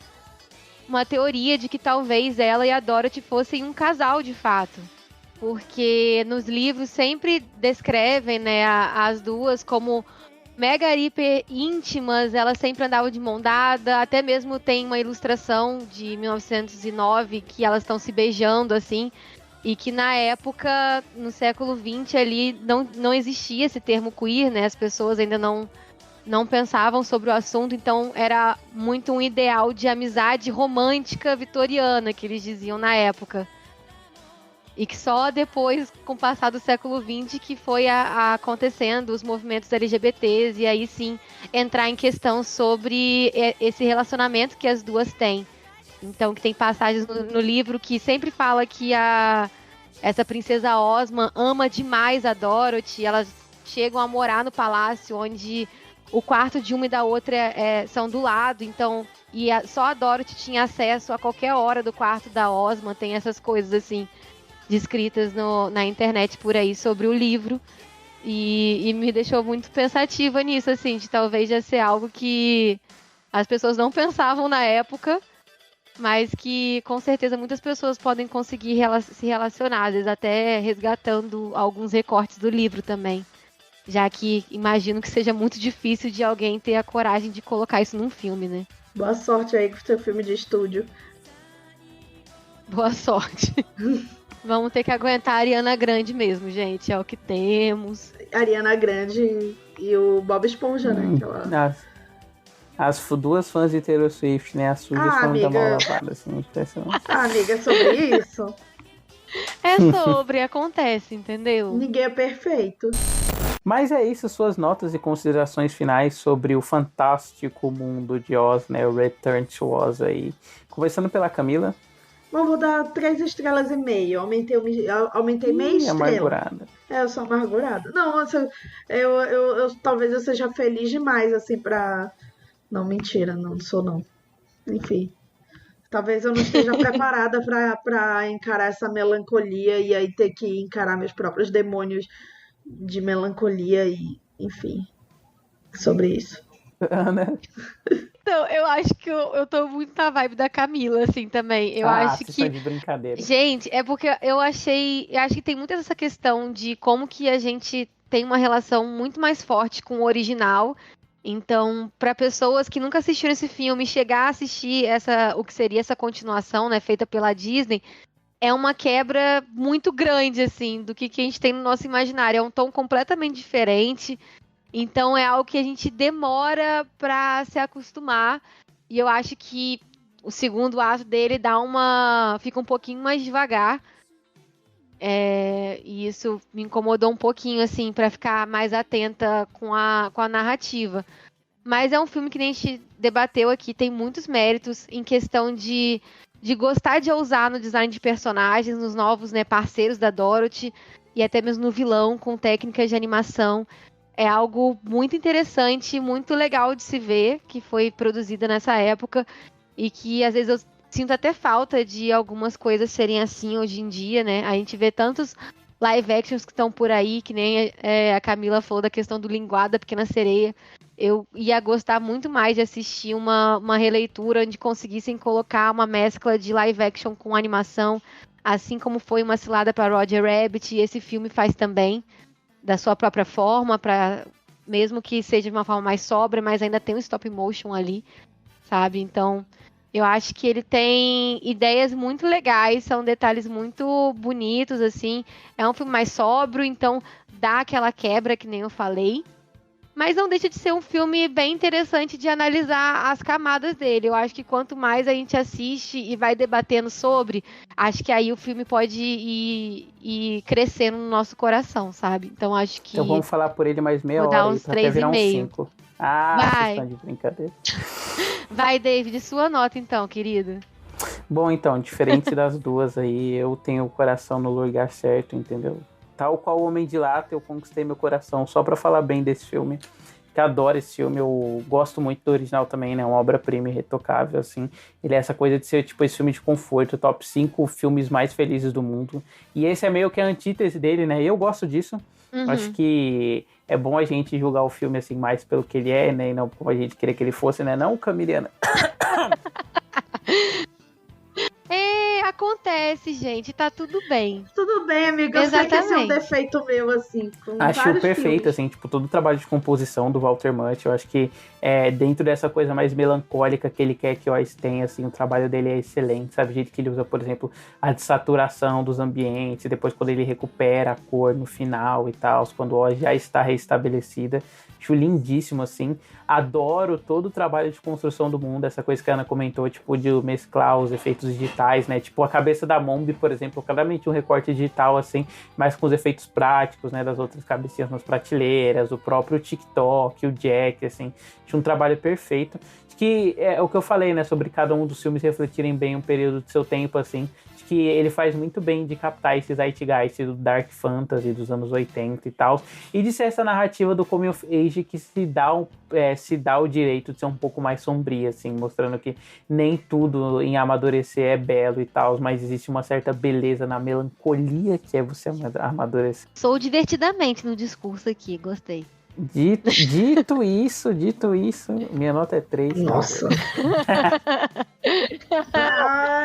teoria de que talvez ela e a Dorothy fossem um casal de fato. Porque nos livros sempre descrevem, né, as duas como mega hiper íntimas, elas sempre andavam de mão dada, até mesmo tem uma ilustração de 1909 que elas estão se beijando, assim. E que na época, no século XX ali, não existia esse termo queer, né? As pessoas ainda não pensavam sobre o assunto, então era muito um ideal de amizade romântica vitoriana, que eles diziam na época. E que só depois, com o passar do século XX, que foi acontecendo os movimentos LGBTs, e aí sim entrar em questão sobre esse relacionamento que as duas têm. Então, que tem passagens no livro que sempre fala que essa princesa Ozma ama demais a Dorothy. Elas chegam a morar no palácio, onde o quarto de uma e da outra são do lado. Então, só a Dorothy tinha acesso a qualquer hora do quarto da Ozma. Tem essas coisas, assim, descritas na internet por aí sobre o livro. E me deixou muito pensativa nisso, assim, de talvez já ser algo que as pessoas não pensavam na época, mas que com certeza muitas pessoas podem conseguir se relacionar, às vezes até resgatando alguns recortes do livro também. Já que imagino que seja muito difícil de alguém ter a coragem de colocar isso num filme, né? Boa sorte aí com o seu filme de estúdio. Boa sorte. Vamos ter que aguentar a Ariana Grande mesmo, gente. É o que temos. Ariana Grande e o Bob Esponja, né? As duas fãs de Taylor Swift, né? As sujas são da mal lavada, assim, impressionante. Amiga, é sobre isso? É sobre, acontece, entendeu? Ninguém é perfeito. Mas é isso, suas notas e considerações finais sobre o fantástico mundo de Oz, né? O Return to Oz aí. Começando pela Camila. Bom, vou dar 3,5 estrelas. Aumentei meia estrela. Amargurada. Eu sou amargurada. Não, talvez eu seja feliz demais, assim, pra... Não, mentira, não sou não. Enfim. Talvez eu não esteja preparada pra encarar essa melancolia e aí ter que encarar meus próprios demônios de melancolia e, enfim, sobre isso. Ana? Então, eu acho que eu tô muito na vibe da Camila, assim, também. Eu acho você que... tá de brincadeira. Gente, é porque eu acho que tem muito essa questão de como que a gente tem uma relação muito mais forte com o original. Então, para pessoas que nunca assistiram esse filme, chegar a assistir o que seria essa continuação, né, feita pela Disney, é uma quebra muito grande, assim, do que a gente tem no nosso imaginário. É um tom completamente diferente. Então, é algo que a gente demora para se acostumar. E eu acho que o segundo ato dele fica um pouquinho mais devagar. E isso me incomodou um pouquinho, assim, para ficar mais atenta com a narrativa. Mas é um filme que nem a gente debateu aqui, tem muitos méritos em questão de gostar de ousar no design de personagens, nos novos, né, parceiros da Dorothy, e até mesmo no vilão, com técnicas de animação. É algo muito interessante, muito legal de se ver, que foi produzida nessa época, e que às vezes eu sinto até falta de algumas coisas serem assim hoje em dia, né? A gente vê tantos live actions que estão por aí, que nem a Camila falou da questão do Linguado da Pequena Sereia. Eu ia gostar muito mais de assistir uma releitura onde conseguissem colocar uma mescla de live action com animação, assim como foi uma cilada para Roger Rabbit, e esse filme faz também, da sua própria forma, mesmo que seja de uma forma mais sóbria, mas ainda tem um stop motion ali, sabe? Então, eu acho que ele tem ideias muito legais, são detalhes muito bonitos, assim. É um filme mais sóbrio, então dá aquela quebra que nem eu falei. Mas não deixa de ser um filme bem interessante de analisar as camadas dele. Eu acho que quanto mais a gente assiste e vai debatendo sobre, acho que aí o filme pode ir crescendo no nosso coração, sabe? Então acho que... Então vamos falar por ele mais meia vou hora dar uns até virar 3,5. 5. Vocês Vai. estão de brincadeira. Vai, David, sua nota então, querido. Bom, então, diferente das duas aí, eu tenho o coração no lugar certo, entendeu? Tal qual o Homem de Lata, eu conquistei meu coração só pra falar bem desse filme. Que adoro esse filme, eu gosto muito do original também, né? Uma obra-prima irretocável, assim. Ele é essa coisa de ser, tipo, esse filme de conforto, top 5 filmes mais felizes do mundo. E esse é meio que a antítese dele, né? E eu gosto disso. Uhum. Acho que é bom a gente julgar o filme, assim, mais pelo que ele é, né? E não como a gente queria que ele fosse, né? Não, Camiliana? Acontece, gente, tá tudo bem. Tudo bem, amiga. Eu sei que esse é um defeito meu, assim. Acho perfeito, filmes. assim, tipo, todo o trabalho de composição do Walter Matthau, eu acho que dentro dessa coisa mais melancólica que ele quer que o Oz tenha, assim, o trabalho dele é excelente, sabe? O jeito que ele usa, por exemplo, a dessaturação dos ambientes, depois quando ele recupera a cor no final e tal, quando o Oz já está restabelecida. Acho lindíssimo, assim. Adoro todo o trabalho de construção do mundo, essa coisa que a Ana comentou, tipo, de mesclar os efeitos digitais, né? Tipo, a cabeça da Mombi, por exemplo, claramente um recorte digital, assim, mas com os efeitos práticos, né? Das outras cabecinhas nas prateleiras, o próprio TikTok, o Jack, assim. Acho um trabalho perfeito. Acho que é o que eu falei, né? Sobre cada um dos filmes refletirem bem um período do seu tempo, assim. Que ele faz muito bem de captar esse zeitgeist do Dark Fantasy dos anos 80 e tal, e de ser essa narrativa do Coming of Age que se dá o direito de ser um pouco mais sombria, assim, mostrando que nem tudo em amadurecer é belo e tal, mas existe uma certa beleza na melancolia que é você amadurecer. Sou divertidamente no discurso aqui, gostei. Dito isso, minha nota é 3. Nossa.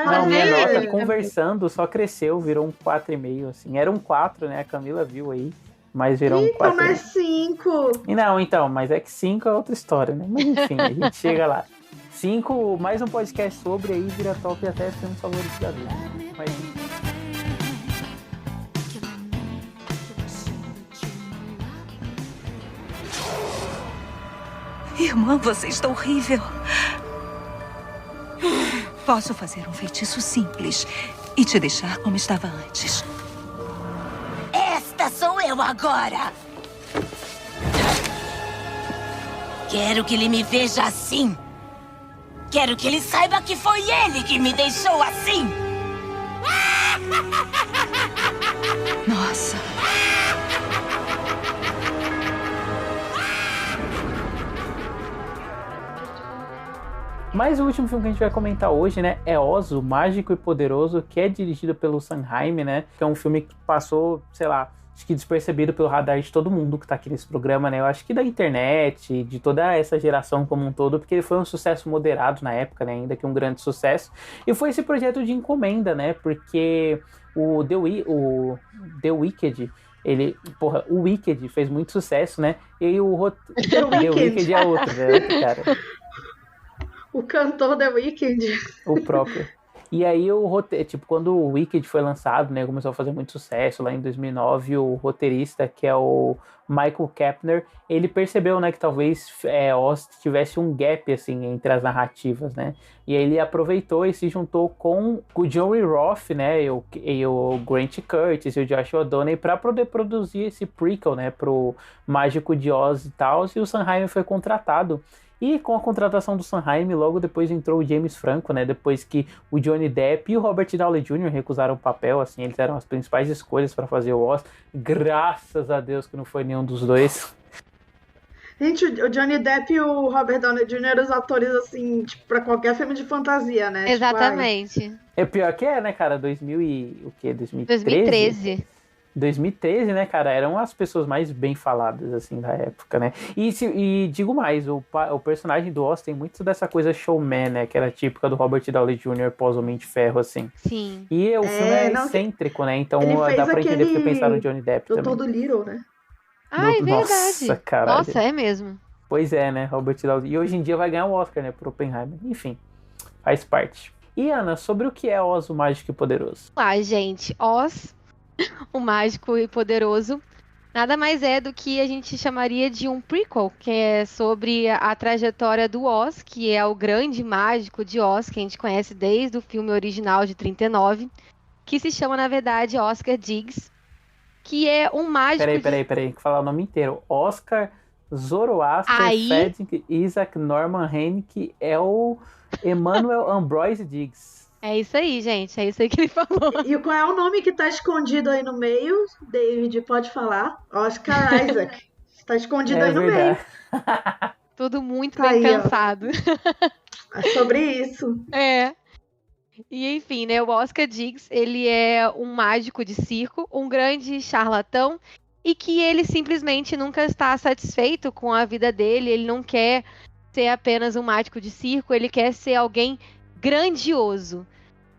Não, minha nota conversando só cresceu, virou um 4,5, assim. Era um 4, né? A Camila viu aí, mas virou um 4. Então não é 5. Não, então, mas é que 5 é outra história, né? Mas enfim, a gente chega lá. 5, mais um podcast sobre, aí vira top até filme favorito da vida. Mas enfim. Irmã, você está horrível. Posso fazer um feitiço simples. e te deixar como estava antes. Esta sou eu agora! Quero que ele me veja assim! Quero que ele saiba que foi ele que me deixou assim! Nossa. Mas o último filme que a gente vai comentar hoje, né, é Oz, o Mágico e Poderoso, que é dirigido pelo Sanheim, né, que é um filme que passou, sei lá, acho que despercebido pelo radar de todo mundo que tá aqui nesse programa, né, eu acho que da internet, de toda essa geração como um todo, porque ele foi um sucesso moderado na época, né, ainda que um grande sucesso, e foi esse projeto de encomenda, né, porque o The Wicked, o Wicked fez muito sucesso, né, e The Wicked é outro, né, cara. O cantor The Weeknd. O próprio. E aí o roteiro, tipo, quando o Wicked foi lançado, né, começou a fazer muito sucesso lá em 2009, o roteirista, que é o Michael Kepner, ele percebeu, né, que talvez Oz tivesse um gap, assim, entre as narrativas, né, e aí ele aproveitou e se juntou com o Joey Roth, né, e o Grant Curtis e o Josh O'Donnell para poder produzir esse prequel, né, pro Mágico de Oz e tal, e o Sanheim foi contratado. E com a contratação do Sanheim, logo depois entrou o James Franco, né? Depois que o Johnny Depp e o Robert Downey Jr. recusaram o papel, assim, eles eram as principais escolhas para fazer o Oz. Graças a Deus que não foi nenhum dos dois. Gente, o Johnny Depp e o Robert Downey Jr. eram os atores, assim, tipo, pra qualquer filme de fantasia, né? Exatamente. Tipo, É pior que né, cara? 2013? 2013. 2013, né, cara, eram as pessoas mais bem faladas, assim, da época, né? E digo mais, o personagem do Oz tem muito dessa coisa showman, né, que era típica do Robert Downey Jr. pós Homem de Ferro, assim. Sim. E o filme é excêntrico, né, então dá pra entender porque pensaram no Johnny Depp também. Doutor Dolittle, né? Ah, é verdade. Nossa, caralho. Nossa, é mesmo. Pois é, né, Robert Downey. E hoje em dia vai ganhar um Oscar, né, por Oppenheimer. Enfim, faz parte. E, Ana, sobre o que é Oz, o Mágico e Poderoso? Gente, Oz, o Mágico e Poderoso, nada mais é do que a gente chamaria de um prequel, que é sobre a trajetória do Oz, que é o grande mágico de Oz, que a gente conhece desde o filme original de 39, que se chama, na verdade, Oscar Diggs, que é um mágico... Peraí, tem que falar o nome inteiro. Oscar Zoroaster Fredrik Isaac Norman Henke é o Emmanuel Ambroise Diggs. É isso aí, gente. É isso aí que ele falou. E qual é o nome que tá escondido aí no meio? David, pode falar. Oscar Isaac. Tá escondido aí no meio. Tudo muito bem pensado. É sobre isso. É. E enfim, né? O Oscar Diggs, ele é um mágico de circo, um grande charlatão, e que ele simplesmente nunca está satisfeito com a vida dele. Ele não quer ser apenas um mágico de circo, ele quer ser alguém grandioso.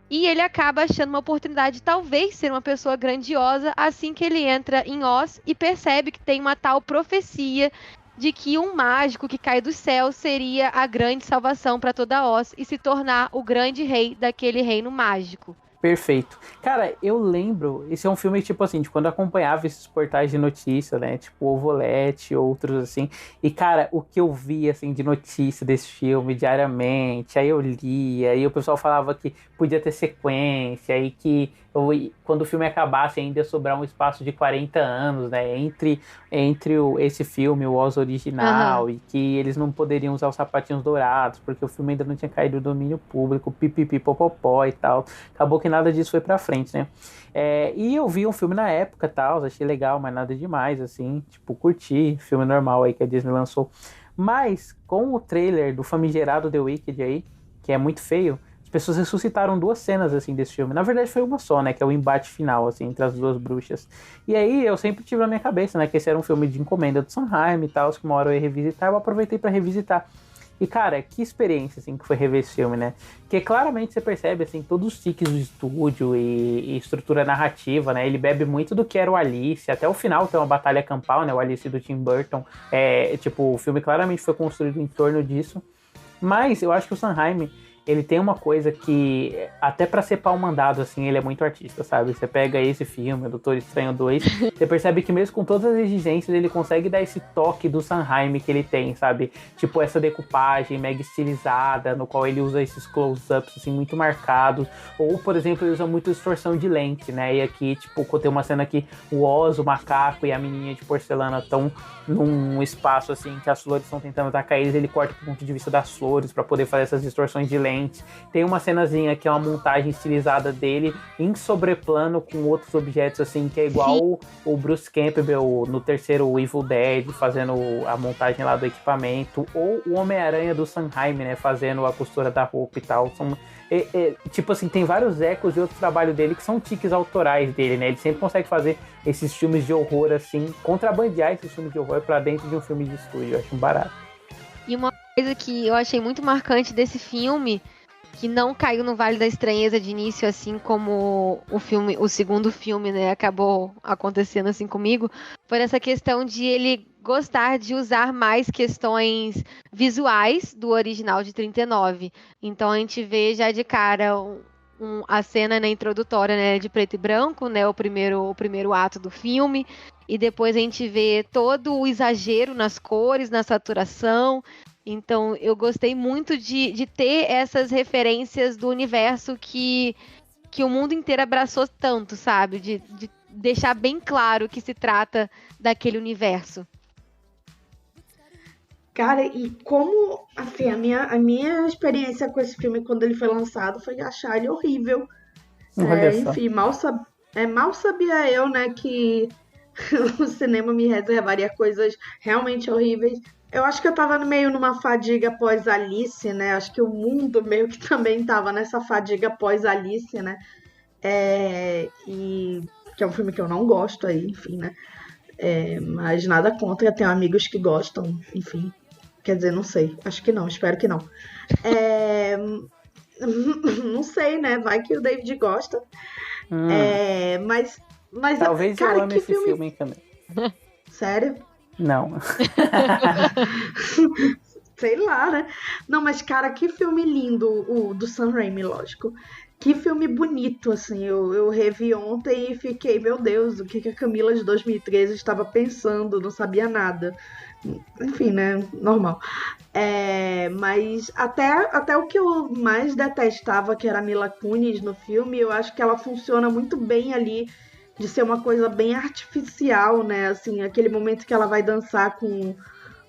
E ele acaba achando uma oportunidade de talvez ser uma pessoa grandiosa assim que ele entra em Oz e percebe que tem uma tal profecia de que um mágico que cai do céu seria a grande salvação para toda Oz e se tornar o grande rei daquele reino mágico. Perfeito. Cara, eu lembro, esse é um filme, tipo assim, de quando eu acompanhava esses portais de notícia, né, tipo o Ovolete, outros assim, e cara, o que eu via, assim, de notícia desse filme diariamente, aí eu lia, aí o pessoal falava que podia ter sequência, aí que quando o filme acabasse ainda ia sobrar um espaço de 40 anos, né, entre esse filme, o Oz original, e que eles não poderiam usar os sapatinhos dourados, porque o filme ainda não tinha caído do domínio público, pipipi, popopó e tal. Acabou que nada disso foi pra frente, né. E eu vi um filme na época, tal, achei legal, mas nada demais, assim, tipo, curti, filme normal aí que a Disney lançou. Mas, com o trailer do famigerado The Wicked aí, que é muito feio, as pessoas ressuscitaram duas cenas, assim, desse filme. Na verdade foi uma só, né, que é o embate final, assim, entre as duas bruxas. E aí eu sempre tive na minha cabeça, né, que esse era um filme de encomenda do Sanheim e tal, que uma hora eu ia revisitar, eu aproveitei pra revisitar. E, cara, que experiência, assim, que foi rever esse filme, né? Porque claramente você percebe, assim, todos os tiques do estúdio e estrutura narrativa, né? Ele bebe muito do que era o Alice. Até o final tem uma batalha campal, né? O Alice do Tim Burton. Tipo, o filme claramente foi construído em torno disso. Mas eu acho que o Sanheim, ele tem uma coisa que, até pra ser pau mandado, assim, ele é muito artista, sabe? Você pega esse filme, o Doutor Estranho 2, você percebe que mesmo com todas as exigências, ele consegue dar esse toque do Sanheim que ele tem, sabe? Tipo, essa decupagem mega estilizada, no qual ele usa esses close-ups, assim, muito marcados. Ou, por exemplo, ele usa muito distorção de lente, né? E aqui, tipo, tem uma cena que o Oz, o macaco e a menininha de porcelana estão num espaço, assim, que as flores estão tentando atacar eles, ele corta do ponto de vista das flores pra poder fazer essas distorções de lente. Tem uma cenazinha que é uma montagem estilizada dele em sobreplano com outros objetos, assim, que é igual o Bruce Campbell no terceiro Evil Dead, fazendo a montagem lá do equipamento, ou o Homem-Aranha do Sanheim, né, fazendo a costura da roupa e tal. Tipo assim, tem vários ecos de outro trabalho dele que são tiques autorais dele, né? Ele sempre consegue fazer esses filmes de horror, assim, contrabandear esses filmes de horror pra dentro de um filme de estúdio. Eu acho um barato. E uma coisa que eu achei muito marcante desse filme, que não caiu no Vale da Estranheza de início, assim como o segundo filme, né, acabou acontecendo assim comigo, foi essa questão de ele gostar de usar mais questões visuais do original de 39. Então a gente vê já de cara a cena, né, introdutória, né, de preto e branco, né, o primeiro ato do filme, e depois a gente vê todo o exagero nas cores, na saturação. Então eu gostei muito de ter essas referências do universo que o mundo inteiro abraçou tanto, sabe? De deixar bem claro que se trata daquele universo. Cara, e como, assim, a minha experiência com esse filme quando ele foi lançado foi achar ele horrível. Enfim, mal sabia eu, né, que o cinema me reservaria coisas realmente horríveis. Eu acho que eu tava meio numa fadiga pós-Alice, né? Acho que o mundo meio que também tava nessa fadiga pós-Alice, né? E que é um filme que eu não gosto aí, enfim, né? Mas nada contra, eu tenho amigos que gostam, enfim. Quer dizer, não sei. Acho que não, espero que não. Não sei, né? Vai que o David gosta. Mas talvez cara, eu ame esse filme também. Sério? Não. Sei lá, né? Não, mas cara, que filme lindo, o do Sam Raimi, lógico. Que filme bonito, assim. Eu revi ontem e fiquei, meu Deus, o que a Camila de 2013 estava pensando, não sabia nada. Enfim, né? Normal. Mas até o que eu mais detestava, que era a Mila Kunis no filme, eu acho que ela funciona muito bem ali, de ser uma coisa bem artificial, né? Assim, aquele momento que ela vai dançar com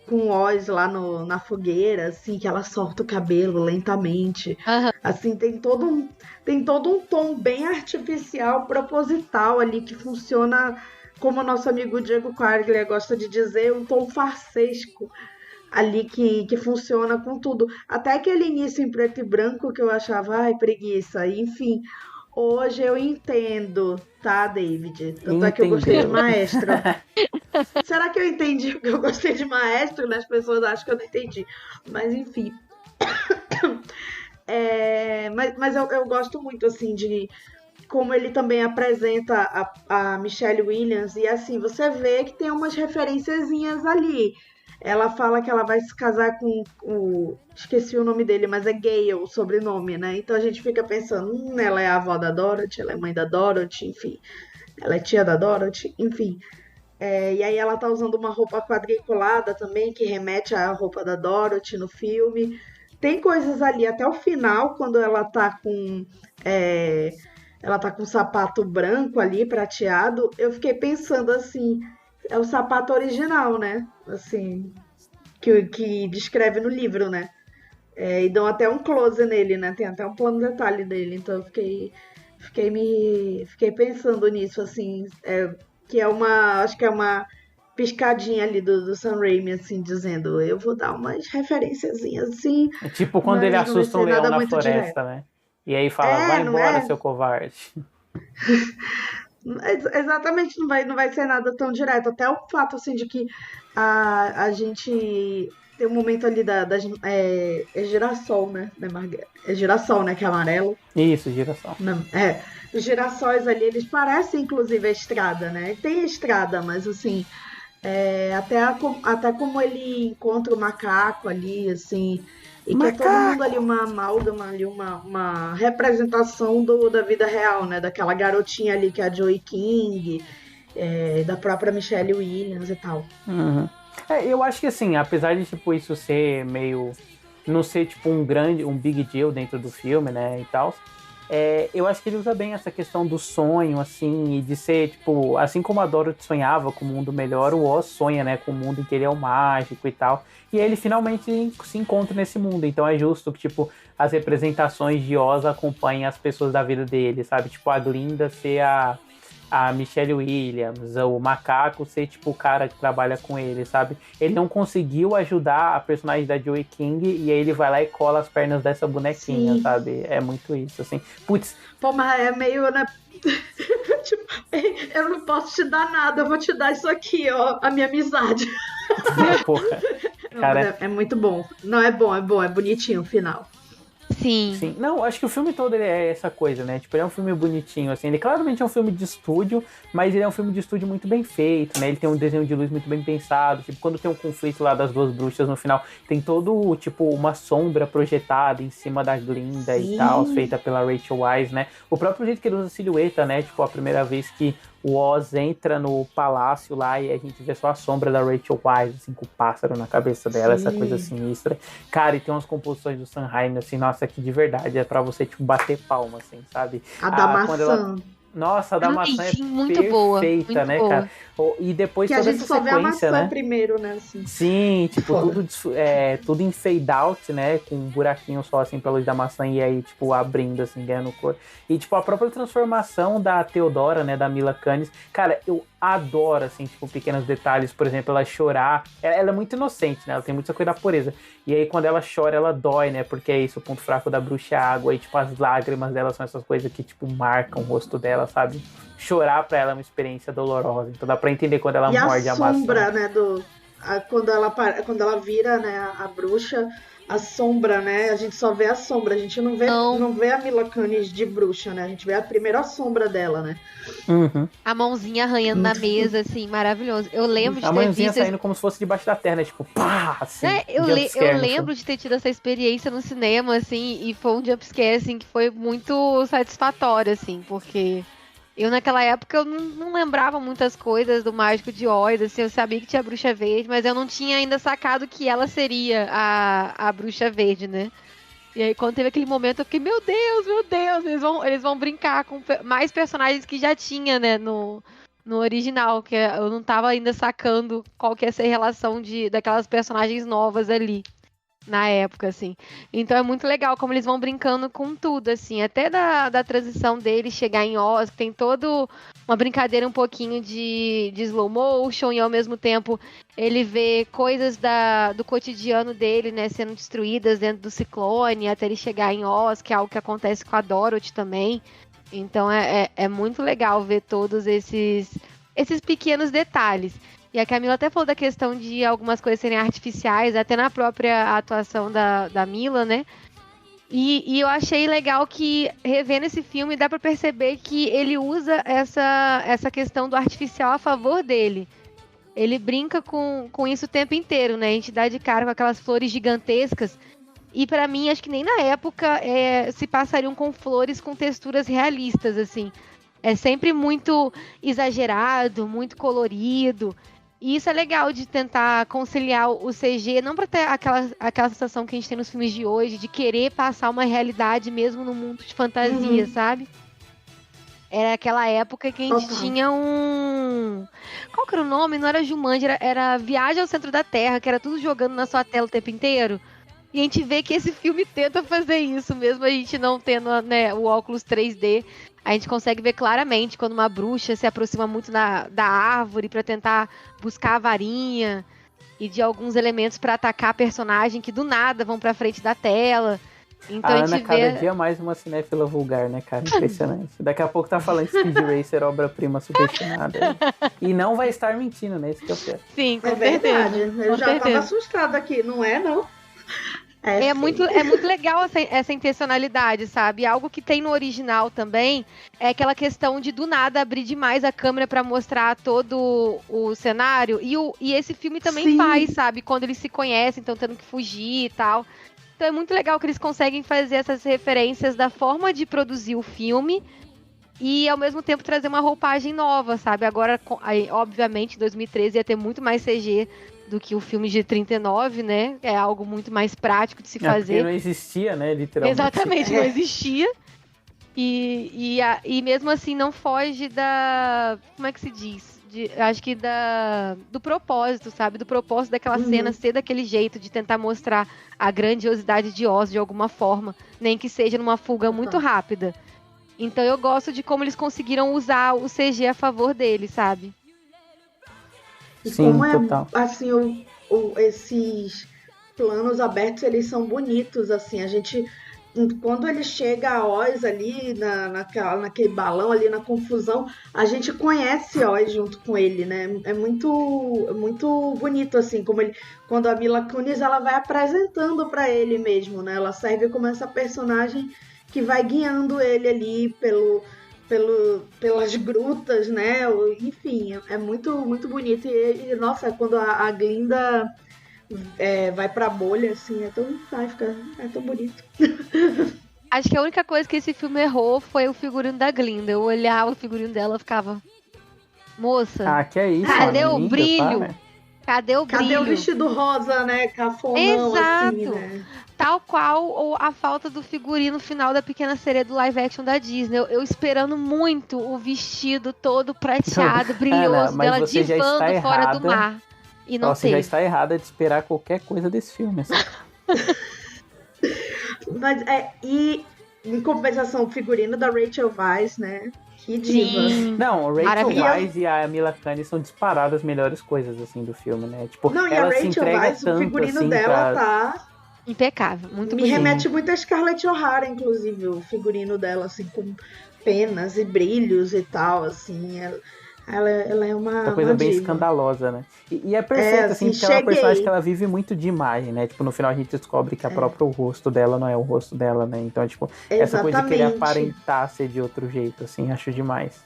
o Oz lá na fogueira, assim, que ela solta o cabelo lentamente. Uhum. Assim, tem todo um tom bem artificial, proposital ali, que funciona, como o nosso amigo Diego Quarglia gosta de dizer, um tom farsesco ali que funciona com tudo. Até aquele início em preto e branco que eu achava, ai, preguiça, enfim. Hoje eu entendo, tá, David? Tanto é que eu gostei de Maestro. Será que eu entendi o que eu gostei de Maestro? As pessoas acham que eu não entendi. Mas, enfim. Mas eu gosto muito, assim, de como ele também apresenta a Michelle Williams. E, assim, você vê que tem umas referenciazinhas ali. Ela fala que ela vai se casar com o... Esqueci o nome dele, mas é Gale, o sobrenome, né? Então a gente fica pensando, ela é a avó da Dorothy, ela é mãe da Dorothy, enfim. Ela é tia da Dorothy, enfim. E aí ela tá usando uma roupa quadriculada também, que remete à roupa da Dorothy no filme. Tem coisas ali, até o final, quando ela tá com... ela tá com um sapato branco ali, prateado. Eu fiquei pensando assim... É o sapato original, né? Assim, que descreve no livro, né? E dão até um close nele, né? Tem até um plano detalhe dele. Então eu fiquei pensando nisso, assim. Que é acho que é uma piscadinha ali do Sam Raimi, assim, dizendo, eu vou dar umas referenciazinhas, assim. É tipo quando ele assusta um leão na floresta, né? E aí fala, vai embora, seu covarde. Exatamente, não vai ser nada tão direto. Até o fato, assim, de que a gente tem um momento ali é girassol, né? É girassol, né? Que é amarelo. Isso, girassol. Não, os girassóis ali, eles parecem, inclusive, a estrada, né? Tem estrada, mas, assim, até como ele encontra o macaco ali, assim... E que é todo mundo ali uma amálgama, ali uma representação da vida real, né? Daquela garotinha ali que é a Joey King, da própria Michelle Williams e tal. Uhum. Eu acho que assim, apesar de tipo, isso ser meio... não ser tipo um big deal dentro do filme, né, e tal, eu acho que ele usa bem essa questão do sonho, assim, e de ser, tipo, assim como a Dorothy sonhava com o mundo melhor, o Oz sonha, né, com o mundo em que ele é o mágico e tal, e aí ele finalmente se encontra nesse mundo, então é justo que, tipo, as representações de Oz acompanhem as pessoas da vida dele, sabe, tipo, a Glinda ser a Michelle Williams, o macaco ser tipo o cara que trabalha com ele, sabe? Ele não conseguiu ajudar a personagem da Joey King e aí ele vai lá e cola as pernas dessa bonequinha, Sim. sabe? É muito isso, assim. Putz. Pô, mas é meio, né? Tipo, eu não posso te dar nada, eu vou te dar isso aqui, ó, a minha amizade. Porra. Cara, é muito bom. Não, é bom, é bonitinho o final. Sim. Não, acho que o filme todo ele é essa coisa, né? Tipo, ele é um filme bonitinho, assim. Ele claramente é um filme de estúdio, mas ele é um filme de estúdio muito bem feito, né? Ele tem um desenho de luz muito bem pensado. Tipo, quando tem um conflito lá das duas bruxas no final, tem todo, tipo, uma sombra projetada em cima da Glinda e tal, feita pela Rachel Weisz, né? O próprio jeito que ele usa a silhueta, né? Tipo, a primeira vez que o Oz entra no palácio lá e a gente vê só a sombra da Rachel Weisz, assim, com o pássaro na cabeça dela, essa coisa sinistra. Cara, e tem umas composições do Sanheim, assim, nossa, que de verdade é pra você, tipo, bater palma, assim, sabe? A da maçã. Nossa, a da maçã é muito perfeita, boa, né, boa. cara? E depois que a toda gente essa só vê a sequência, maçã né? primeiro, né? Assim. Sim, tipo, tudo em fade out, né? Com um buraquinho só, assim, pra luz da maçã e aí, tipo, abrindo, assim, ganhando cor. E, tipo, a própria transformação da Theodora, né? Da Mila Kunis. Cara, eu adoro, assim, tipo, pequenos detalhes. Por exemplo, ela chorar. Ela é muito inocente, né? Ela tem muita coisa da pureza. E aí, quando ela chora, ela dói, né? Porque é isso, o ponto fraco da bruxa é a água. E, tipo, as lágrimas dela são essas coisas que, tipo, marcam o rosto dela, sabe? Chorar pra ela é uma experiência dolorosa. Então dá pra entender quando ela morde a maçã. E a sombra, né, quando ela vira, né, a bruxa, a sombra, né, a gente só vê a sombra, a gente não vê a Mila Kunis de bruxa, né, a gente vê a primeira sombra dela, né. Uhum. A mãozinha arranhando na mesa, assim, maravilhoso. Eu lembro de a ter mãozinha visto... saindo como se fosse debaixo da terra, né, tipo, pá, assim. Eu lembro de ter tido essa experiência no cinema, assim, e foi um jumpscare, assim, que foi muito satisfatório, assim, porque... Eu, naquela época, eu não lembrava muitas coisas do Mágico de Oz, assim, eu sabia que tinha a Bruxa Verde, mas eu não tinha ainda sacado que ela seria a Bruxa Verde, né? E aí, quando teve aquele momento, eu fiquei, meu Deus, eles vão brincar com mais personagens que já tinha, né, no original, que eu não tava ainda sacando qual que ia ser a relação daquelas personagens novas ali. Na época, assim. Então é muito legal como eles vão brincando com tudo, assim. Até da transição dele chegar em Oz, tem toda uma brincadeira um pouquinho de slow motion e ao mesmo tempo ele vê coisas do cotidiano dele, né, sendo destruídas dentro do ciclone até ele chegar em Oz, que é algo que acontece com a Dorothy também. Então é muito legal ver todos esses pequenos detalhes. E a Camila até falou da questão de algumas coisas serem artificiais, até na própria atuação da Mila, né? E eu achei legal que, revendo esse filme, dá pra perceber que ele usa essa questão do artificial a favor dele. Ele brinca com isso o tempo inteiro, né? A gente dá de cara com aquelas flores gigantescas. E pra mim, acho que nem na época se passariam com flores com texturas realistas, assim. É sempre muito exagerado, muito colorido. E isso é legal de tentar conciliar o CG, não para ter aquela sensação que a gente tem nos filmes de hoje, de querer passar uma realidade mesmo no mundo de fantasia, sabe? Era aquela época que a gente tinha um... Qual que era o nome? Não era Jumanji, era Viagem ao Centro da Terra, que era tudo jogando na sua tela o tempo inteiro. E a gente vê que esse filme tenta fazer isso, mesmo a gente não tendo, né, o óculos 3D. A gente consegue ver claramente quando uma bruxa se aproxima muito da árvore para tentar buscar a varinha e de alguns elementos para atacar a personagem que do nada vão para frente da tela. Então a gente cada dia mais uma cinéfila vulgar, né, cara? Impressionante. Daqui a pouco tá falando Speed Racer, obra-prima subestimada. E não vai estar mentindo, né? Isso que eu quero. Sim, com certeza. Verdade. Eu já tava assustada aqui, não é, não? É muito legal essa intencionalidade, sabe? Algo que tem no original também é aquela questão de do nada abrir demais a câmera pra mostrar todo o cenário. E esse filme também faz, sabe? Quando eles se conhecem, estão tendo que fugir e tal. Então é muito legal que eles conseguem fazer essas referências da forma de produzir o filme e ao mesmo tempo trazer uma roupagem nova, sabe? Agora, aí, obviamente, em 2013 ia ter muito mais CG do que o filme de 39, né? É algo muito mais prático de se fazer. Porque não existia, né? Literalmente. Exatamente, não existia. E mesmo assim não foge da... Como é que se diz? Acho que do propósito, sabe? Do propósito daquela cena ser daquele jeito, de tentar mostrar a grandiosidade de Oz de alguma forma, nem que seja numa fuga muito rápida. Então eu gosto de como eles conseguiram usar o CG a favor dele, sabe? E Sim, como total. assim, esses planos abertos, eles são bonitos, assim, a gente... Quando ele chega a Oz ali, naquele balão ali, na confusão, a gente conhece Oz junto com ele, né? É muito bonito, assim, como ele... Quando a Mila Kunis, ela vai apresentando pra ele mesmo, né? Ela serve como essa personagem que vai guiando ele ali pelas grutas, né? Enfim, é muito, muito bonito. E nossa, quando a Glinda... vai pra bolha, assim, é tão bonito. Acho que a única coisa que esse filme errou foi o figurino da Glinda. Eu olhava o figurino dela e ficava... Moça, Que é isso, cadê o linda, brilho? para. Cadê o brilho? Cadê o vestido rosa, né? Cafonão, Exato. assim, né? Tal qual a falta do figurino final da Pequena Sereia do live action da Disney. Eu esperando muito o vestido todo prateado, brilhoso, mas dela você já está divando fora errada. do mar. E não Você teve. já está errada de esperar qualquer coisa desse filme. Assim. Mas, e em compensação, o figurino da Rachel Weisz, né? Que diva. Sim. Não, o Rachel Maravilhosa. Weisz e a Mila Kunis são disparadas as melhores coisas assim do filme, né? Tipo, Não, e a ela se Rachel entrega Weisz, o tanto figurino assim dela pra... tá... Impecável, muito Me bonito. remete muito a Scarlett O'Hara, inclusive, o figurino dela, assim, com penas e brilhos e tal, assim. Ela é uma coisa bem diva. escandalosa, né? E é perfeito, assim, porque é uma personagem que ela vive muito de imagem, né? Tipo, no final a gente descobre que o próprio rosto dela não é o rosto dela, né? Então, tipo, essa coisa de querer aparentar ser de outro jeito, assim, acho demais.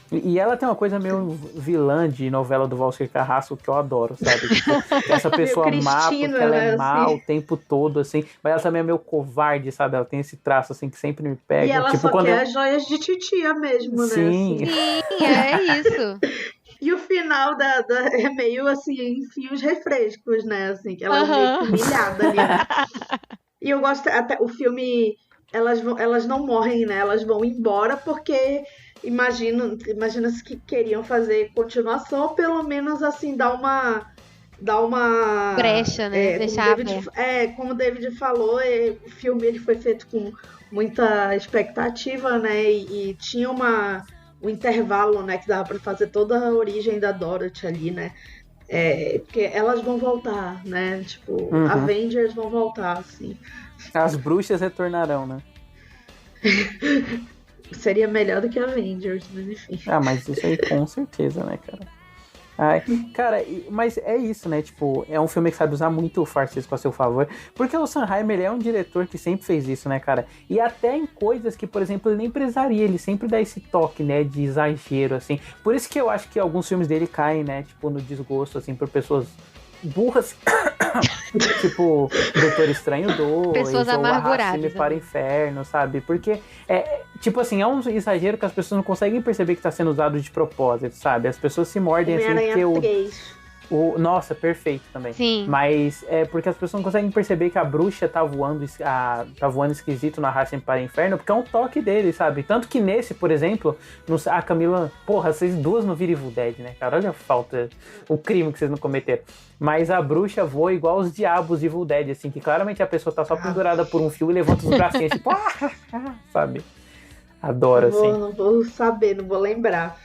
E ela tem uma coisa meio vilã de novela do Valsir Carrasco que eu adoro, sabe? Tipo, essa pessoa má porque ela é má assim. o tempo todo, assim. Mas ela também é meio covarde, sabe? Ela tem esse traço, assim, que sempre me pega. E ela tipo, só quando quer as joias de titia mesmo, né? Sim. Assim. Sim, é isso. E o final é meio, assim, enfim, os refrescos, né? Assim, que ela é meio que humilhada ali, né? E eu gosto, até o filme, elas não morrem, né? Elas vão embora porque... Imagina-se que queriam fazer continuação, ou pelo menos assim, dar uma brecha, né? Deixar como o David falou, o filme ele foi feito com muita expectativa, né? E tinha um intervalo, né? Que dava pra fazer toda a origem da Dorothy ali, né? Porque elas vão voltar, né? Tipo, Avengers vão voltar, assim. As bruxas retornarão, né? Seria melhor do que Avengers, mas enfim. Mas isso aí com certeza, né, cara? Ai, cara, mas é isso, né? Tipo, é um filme que sabe usar muito o farsesco a seu favor. Porque o Sam Raimi, ele é um diretor que sempre fez isso, né, cara? E até em coisas que, por exemplo, ele nem precisaria. Ele sempre dá esse toque, né, de exagero, assim. Por isso que eu acho que alguns filmes dele caem, né, tipo, no desgosto, assim, por pessoas burras. Tipo, Doutor Estranho 2, pessoas ou amarguradas, Arraste-me para o Inferno, sabe? Porque, tipo assim, é um exagero que as pessoas não conseguem perceber que está sendo usado de propósito, sabe? As pessoas se mordem assim porque nossa, perfeito também. Sim. Mas é porque as pessoas não conseguem perceber que a bruxa tá voando esquisito na Arraste-me para o Inferno, porque é um toque dele, sabe? Tanto que nesse, por exemplo, a Camila... Porra, vocês duas não viram Evil Dead, né, cara? Olha a falta, o crime que vocês não cometeram. Mas a bruxa voa igual os diabos de Evil Dead, assim, que claramente a pessoa tá só pendurada por um fio e levanta os bracinhos, tipo... sabe? Adoro, assim. Não vou saber, não vou lembrar.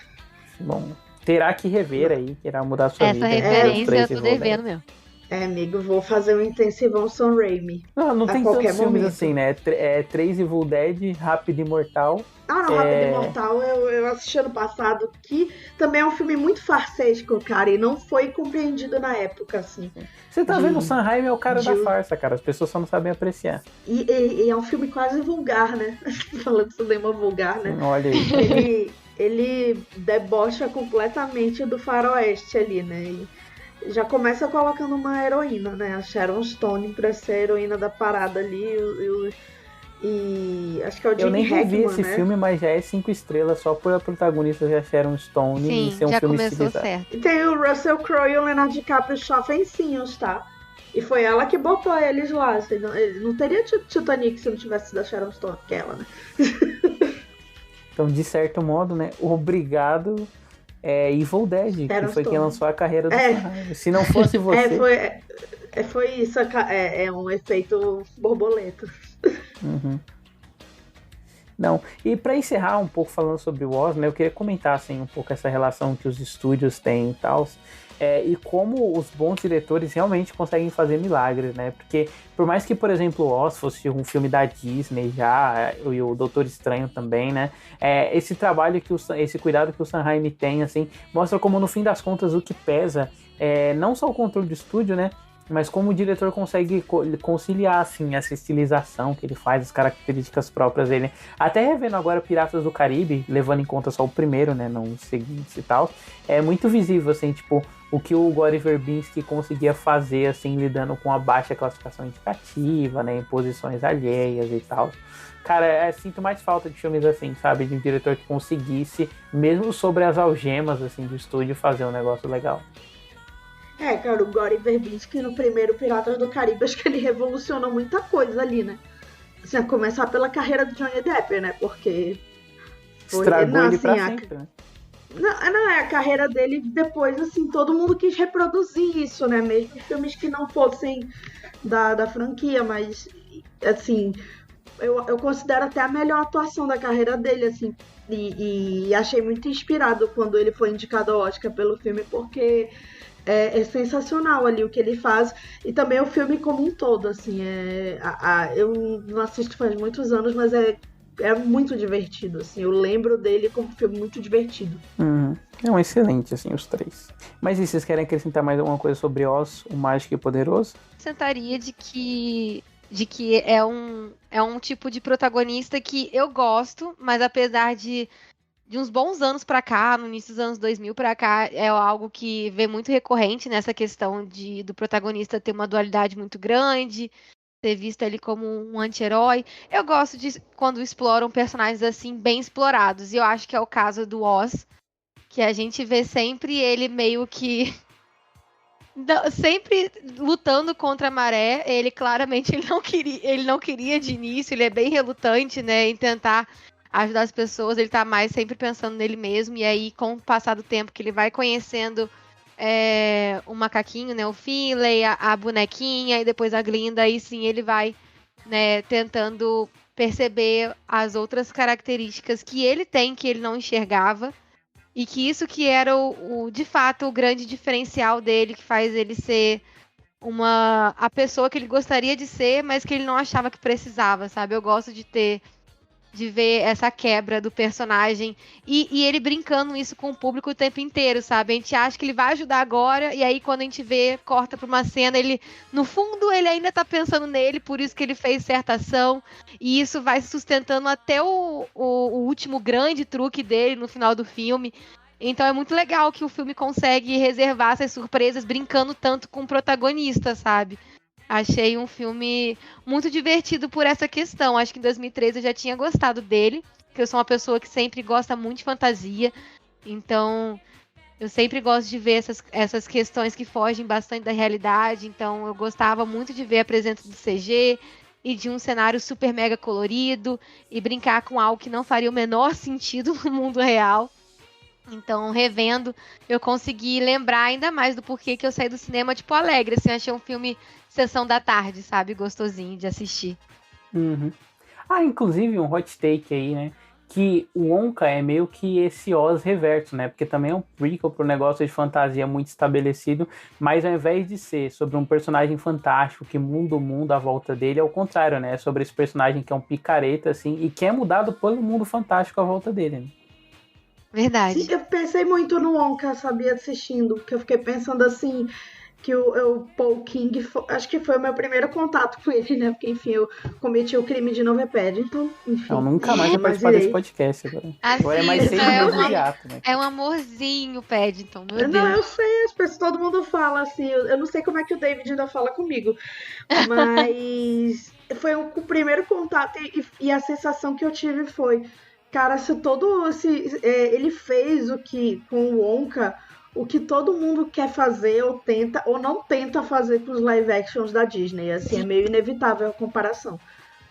Bom... Terá que rever aí, terá mudar a sua vida. Essa referência eu tô devendo mesmo. Amigo, vou fazer um intensivão Sam Raimi. Não tem tantos filmes momento. assim, né? 3 Evil Dead, Rápido e Mortal. Rápido e Mortal eu assisti ano passado, que também é um filme muito farsesco, cara, e não foi compreendido na época, assim. Você tá vendo, o Sam Raimi é o cara da farsa, cara. As pessoas só não sabem apreciar. E é um filme quase vulgar, né? Falando de cinema vulgar, né? Olha aí. Ele debocha completamente do faroeste ali, né? Já começa colocando uma heroína, né? A Sharon Stone pra ser a heroína da parada ali. E acho que é o Gene Eu nem revi Hackman, esse né? filme, mas já é 5 estrelas só por a protagonista já Sharon Stone Sim, e ser um já filme começou estilizado. certo. E tem o Russell Crowe e o Leonardo DiCaprio chofencinhos, tá? E foi ela que botou eles lá. Ele não teria Titanic se não tivesse sido a Sharon Stone, que é ela, né? Então, de certo modo, né, obrigado Evil Dead, que Sharon foi quem Stone. lançou a carreira do Sam Raimi. Se não fosse você... Foi isso, é um efeito borboleta. Uhum. Não, e para encerrar um pouco falando sobre o Oz, né, eu queria comentar assim, um pouco essa relação que os estúdios têm e tal, e como os bons diretores realmente conseguem fazer milagres, né? Porque por mais que, por exemplo, o Oz fosse um filme da Disney já, e o Doutor Estranho também, né? Esse trabalho, esse cuidado que o Sam Raimi tem, assim, mostra como no fim das contas o que pesa não só o controle do estúdio, né? Mas como o diretor consegue conciliar, assim, essa estilização que ele faz, as características próprias dele. Até revendo agora Piratas do Caribe, levando em conta só o primeiro, né, não os seguintes e tal, é muito visível, assim, tipo, o que o Gore Verbinski conseguia fazer, assim, lidando com a baixa classificação indicativa, né, em posições alheias e tal. Cara, sinto mais falta de filmes assim, sabe, de um diretor que conseguisse, mesmo sobre as algemas, assim, do estúdio, fazer um negócio legal. Cara, o Gore Verbinski no primeiro Piratas do Caribe, acho que ele revolucionou muita coisa ali, né? Assim, a começar pela carreira do Johnny Depp, né? Porque... Estragou ele pra sempre, né? Não, a carreira dele depois, assim, todo mundo quis reproduzir isso, né? Mesmo filmes que não fossem da franquia, mas, assim, eu considero até a melhor atuação da carreira dele, assim, e achei muito inspirado quando ele foi indicado ao Oscar pelo filme, porque é sensacional ali o que ele faz, e também o filme como um todo, assim, eu não assisto faz muitos anos, mas é muito divertido, assim, eu lembro dele como um filme muito divertido. É um excelente, assim, os três. Mas e vocês querem acrescentar mais alguma coisa sobre Oz, o Mágico e Poderoso? Sentaria de que é um tipo de protagonista que eu gosto, mas apesar de uns bons anos pra cá, no início dos anos 2000 pra cá, é algo que vê muito recorrente nessa questão do protagonista ter uma dualidade muito grande, ser visto ali como um anti-herói. Eu gosto de quando exploram personagens assim, bem explorados, e eu acho que é o caso do Oz, que a gente vê sempre ele meio que sempre lutando contra a maré. Ele claramente ele não queria de início, ele é bem relutante, né, em tentar ajudar as pessoas, ele tá mais sempre pensando nele mesmo, e aí com o passar do tempo que ele vai conhecendo o macaquinho, né, o Finley, a bonequinha, e depois a Glinda, aí sim ele vai, né, tentando perceber as outras características que ele tem, que ele não enxergava, e que isso que era de fato o grande diferencial dele, que faz ele ser a pessoa que ele gostaria de ser, mas que ele não achava que precisava, sabe? Eu gosto de ver essa quebra do personagem e ele brincando isso com o público o tempo inteiro, sabe? A gente acha que ele vai ajudar agora, e aí quando a gente vê, corta pra uma cena, no fundo ele ainda tá pensando nele, por isso que ele fez certa ação, e isso vai se sustentando até o último grande truque dele no final do filme. Então é muito legal que o filme consegue reservar essas surpresas brincando tanto com o protagonista, sabe? Achei um filme muito divertido por essa questão. Acho que em 2013 eu já tinha gostado dele, porque eu sou uma pessoa que sempre gosta muito de fantasia. Então, eu sempre gosto de ver essas questões que fogem bastante da realidade. Então, eu gostava muito de ver a presença do CG e de um cenário super mega colorido e brincar com algo que não faria o menor sentido no mundo real. Então, revendo, eu consegui lembrar ainda mais do porquê que eu saí do cinema, tipo, alegre. Assim, achei um filme sessão da tarde, sabe? Gostosinho de assistir. Uhum. Inclusive um hot take aí, né? Que o Wonka é meio que esse Oz reverso, né? Porque também é um prequel pro negócio de fantasia muito estabelecido, mas ao invés de ser sobre um personagem fantástico que muda o mundo à volta dele, é o contrário, né? É sobre esse personagem que é um picareta, assim, e que é mudado pelo mundo fantástico à volta dele, né? Verdade. Sim, eu pensei muito no Wonka, sabia, assistindo, porque eu fiquei pensando assim, que o Paul King, acho que foi o meu primeiro contato com ele, né? Porque, enfim, eu cometi o crime de não ver Paddington, enfim. Eu nunca mais vou participar desse podcast agora. Agora é mais 6 meses de ato, né? É um amorzinho, Paddington, meu Deus. Não, eu sei, as pessoas, todo mundo fala assim, eu não sei como é que o David ainda fala comigo, mas foi o primeiro contato e a sensação que eu tive foi, cara, ele fez com o Wonka, o que todo mundo quer fazer ou tenta ou não tenta fazer com os live actions da Disney. Assim, é meio inevitável a comparação.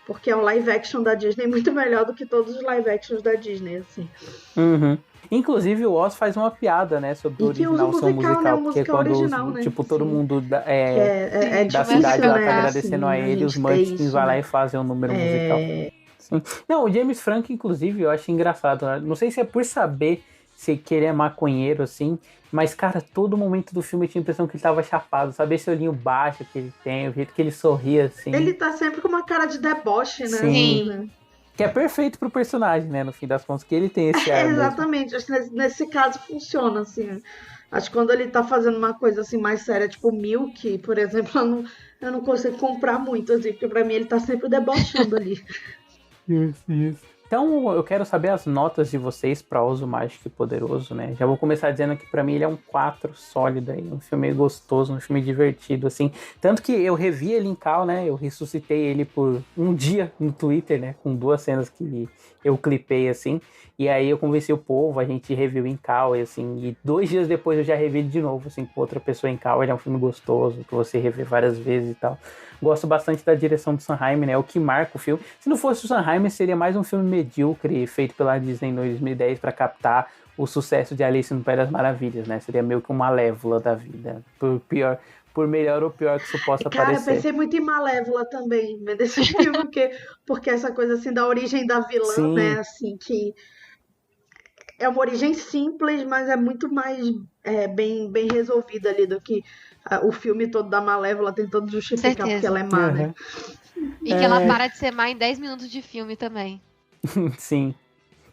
Porque é um live action da Disney muito melhor do que todos os live actions da Disney, assim. Uhum. Inclusive o Oz faz uma piada, né, sobre o original ser um musical, né? Porque quando original, né? tipo, todo Sim. mundo da difícil, cidade lá né? tá agradecendo assim, a ele, os Munchkins vai lá e fazem um número musical. Sim. Não, o James Franco, inclusive, eu acho engraçado, né? Não sei se é por saber se que ele é maconheiro, assim, mas, cara, todo momento do filme eu tinha a impressão que ele tava chapado, sabe? Esse olhinho baixo que ele tem, o jeito que ele sorria, assim. Ele tá sempre com uma cara de deboche, né? Sim. Né? Que é perfeito pro personagem, né? No fim das contas, que ele tem esse ar exatamente. Acho que nesse caso funciona, assim. Acho que quando ele tá fazendo uma coisa, assim, mais séria, tipo Milk, por exemplo, eu não consigo comprar muito, assim, porque pra mim ele tá sempre debochando ali. Isso. Então eu quero saber as notas de vocês para Oz, o Mágico e Poderoso, né? Já vou começar dizendo que para mim ele é um 4 sólido aí, um filme gostoso, um filme divertido, assim. Tanto que eu revi ele em Cal, né? Eu ressuscitei ele por um dia no Twitter, né? Com 2 cenas que eu clipei, assim. E aí eu convenci o povo, a gente reviu em Cal, e assim, e 2 dias depois eu já revi ele de novo, assim, com outra pessoa em Cal. Ele é um filme gostoso, que você revê várias vezes e tal. Gosto bastante da direção do Sam Raimi, né? O que marca o filme. Se não fosse o Sam Raimi, seria mais um filme medíocre feito pela Disney em 2010 para captar o sucesso de Alice no País das Maravilhas, né? Seria meio que uma Malévola da vida. Por melhor ou pior que isso possa parecer. Cara, eu pensei muito em Malévola também, desse filme, porque essa coisa assim da origem da vilã, Sim. né? Assim, que é uma origem simples, mas é muito mais bem resolvida ali do que o filme todo da Malévola tentando justificar porque ela é má, né? E que ela para de ser má em 10 minutos de filme também. Sim.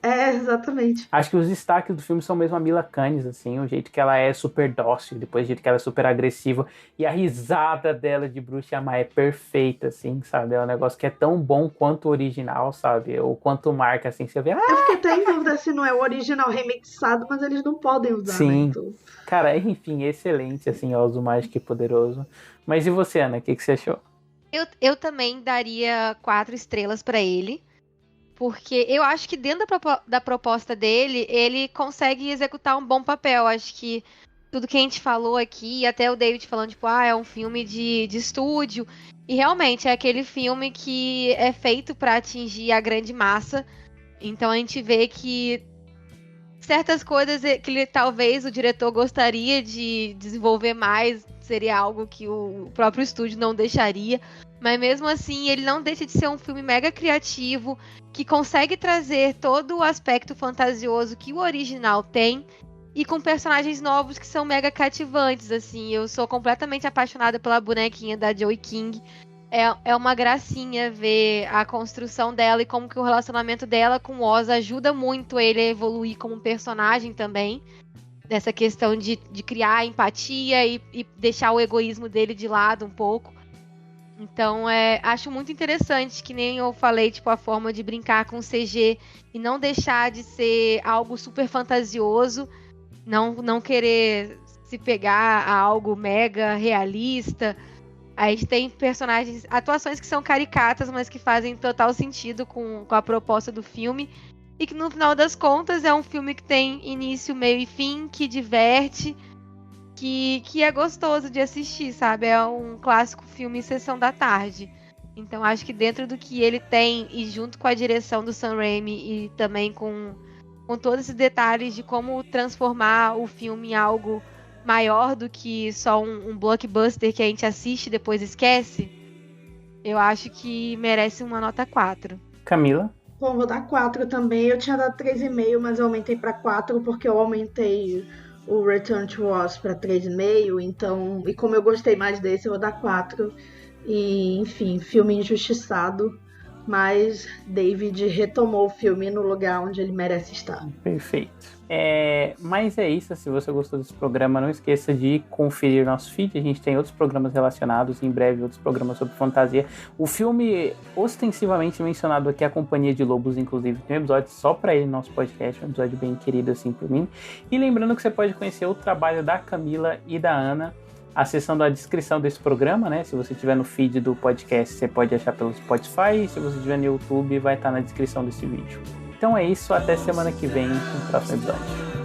Exatamente. Acho que os destaques do filme são mesmo a Mila Kunis, assim, o jeito que ela é super dócil, depois o jeito que ela é super agressiva, e a risada dela de Bruxa Má é perfeita, assim, sabe? É um negócio que é tão bom quanto o original, sabe? Ou quanto marca, assim, você vê... Eu fiquei até em dúvida se não é o original remixado, mas eles não podem usar, Sim. né? Então... Cara, enfim, excelente, assim, Oz, o Mágico e Poderoso. Mas e você, Ana? O que você achou? Eu também daria 4 estrelas pra ele. Porque eu acho que dentro da proposta dele, ele consegue executar um bom papel. Acho que tudo que a gente falou aqui, até o David falando, tipo, é um filme de estúdio. E realmente é aquele filme que é feito para atingir a grande massa. Então a gente vê que certas coisas que talvez o diretor gostaria de desenvolver mais, seria algo que o próprio estúdio não deixaria. Mas mesmo assim, ele não deixa de ser um filme mega criativo, que consegue trazer todo o aspecto fantasioso que o original tem, e com personagens novos que são mega cativantes, assim. Eu sou completamente apaixonada pela bonequinha da Joey King. É uma gracinha ver a construção dela e como que o relacionamento dela com o Oz ajuda muito ele a evoluir como personagem também. Dessa questão de criar empatia e deixar o egoísmo dele de lado um pouco. Então, acho muito interessante, que nem eu falei, tipo, a forma de brincar com CG e não deixar de ser algo super fantasioso, não querer se pegar a algo mega realista. A gente tem atuações que são caricatas, mas que fazem total sentido com a proposta do filme. E que, no final das contas, é um filme que tem início, meio e fim, que diverte, que é gostoso de assistir, sabe? É um clássico filme Sessão da Tarde. Então acho que dentro do que ele tem, e junto com a direção do Sam Raimi, e também com todos esses detalhes de como transformar o filme em algo maior do que só um blockbuster que a gente assiste e depois esquece, eu acho que merece uma nota 4. Camila? Bom, vou dar 4 também. Eu tinha dado 3,5, mas eu aumentei para 4 porque eu aumentei o Return to Oz para 3,5, então, e como eu gostei mais desse, eu vou dar 4. E, enfim, filme injustiçado, mas David retomou o filme no lugar onde ele merece estar. Perfeito. Mas é isso, se você gostou desse programa, não esqueça de conferir nosso feed, a gente tem outros programas relacionados, em breve outros programas sobre fantasia. O filme ostensivamente mencionado aqui, A Companhia de Lobos, inclusive, tem um episódio só pra ele no nosso podcast, um episódio bem querido assim por mim. E lembrando que você pode conhecer o trabalho da Camila e da Ana acessando a descrição desse programa, né? Se você estiver no feed do podcast, você pode achar pelo Spotify, se você estiver no YouTube, vai estar na descrição desse vídeo. Então é isso, até semana que vem, no próximo episódio.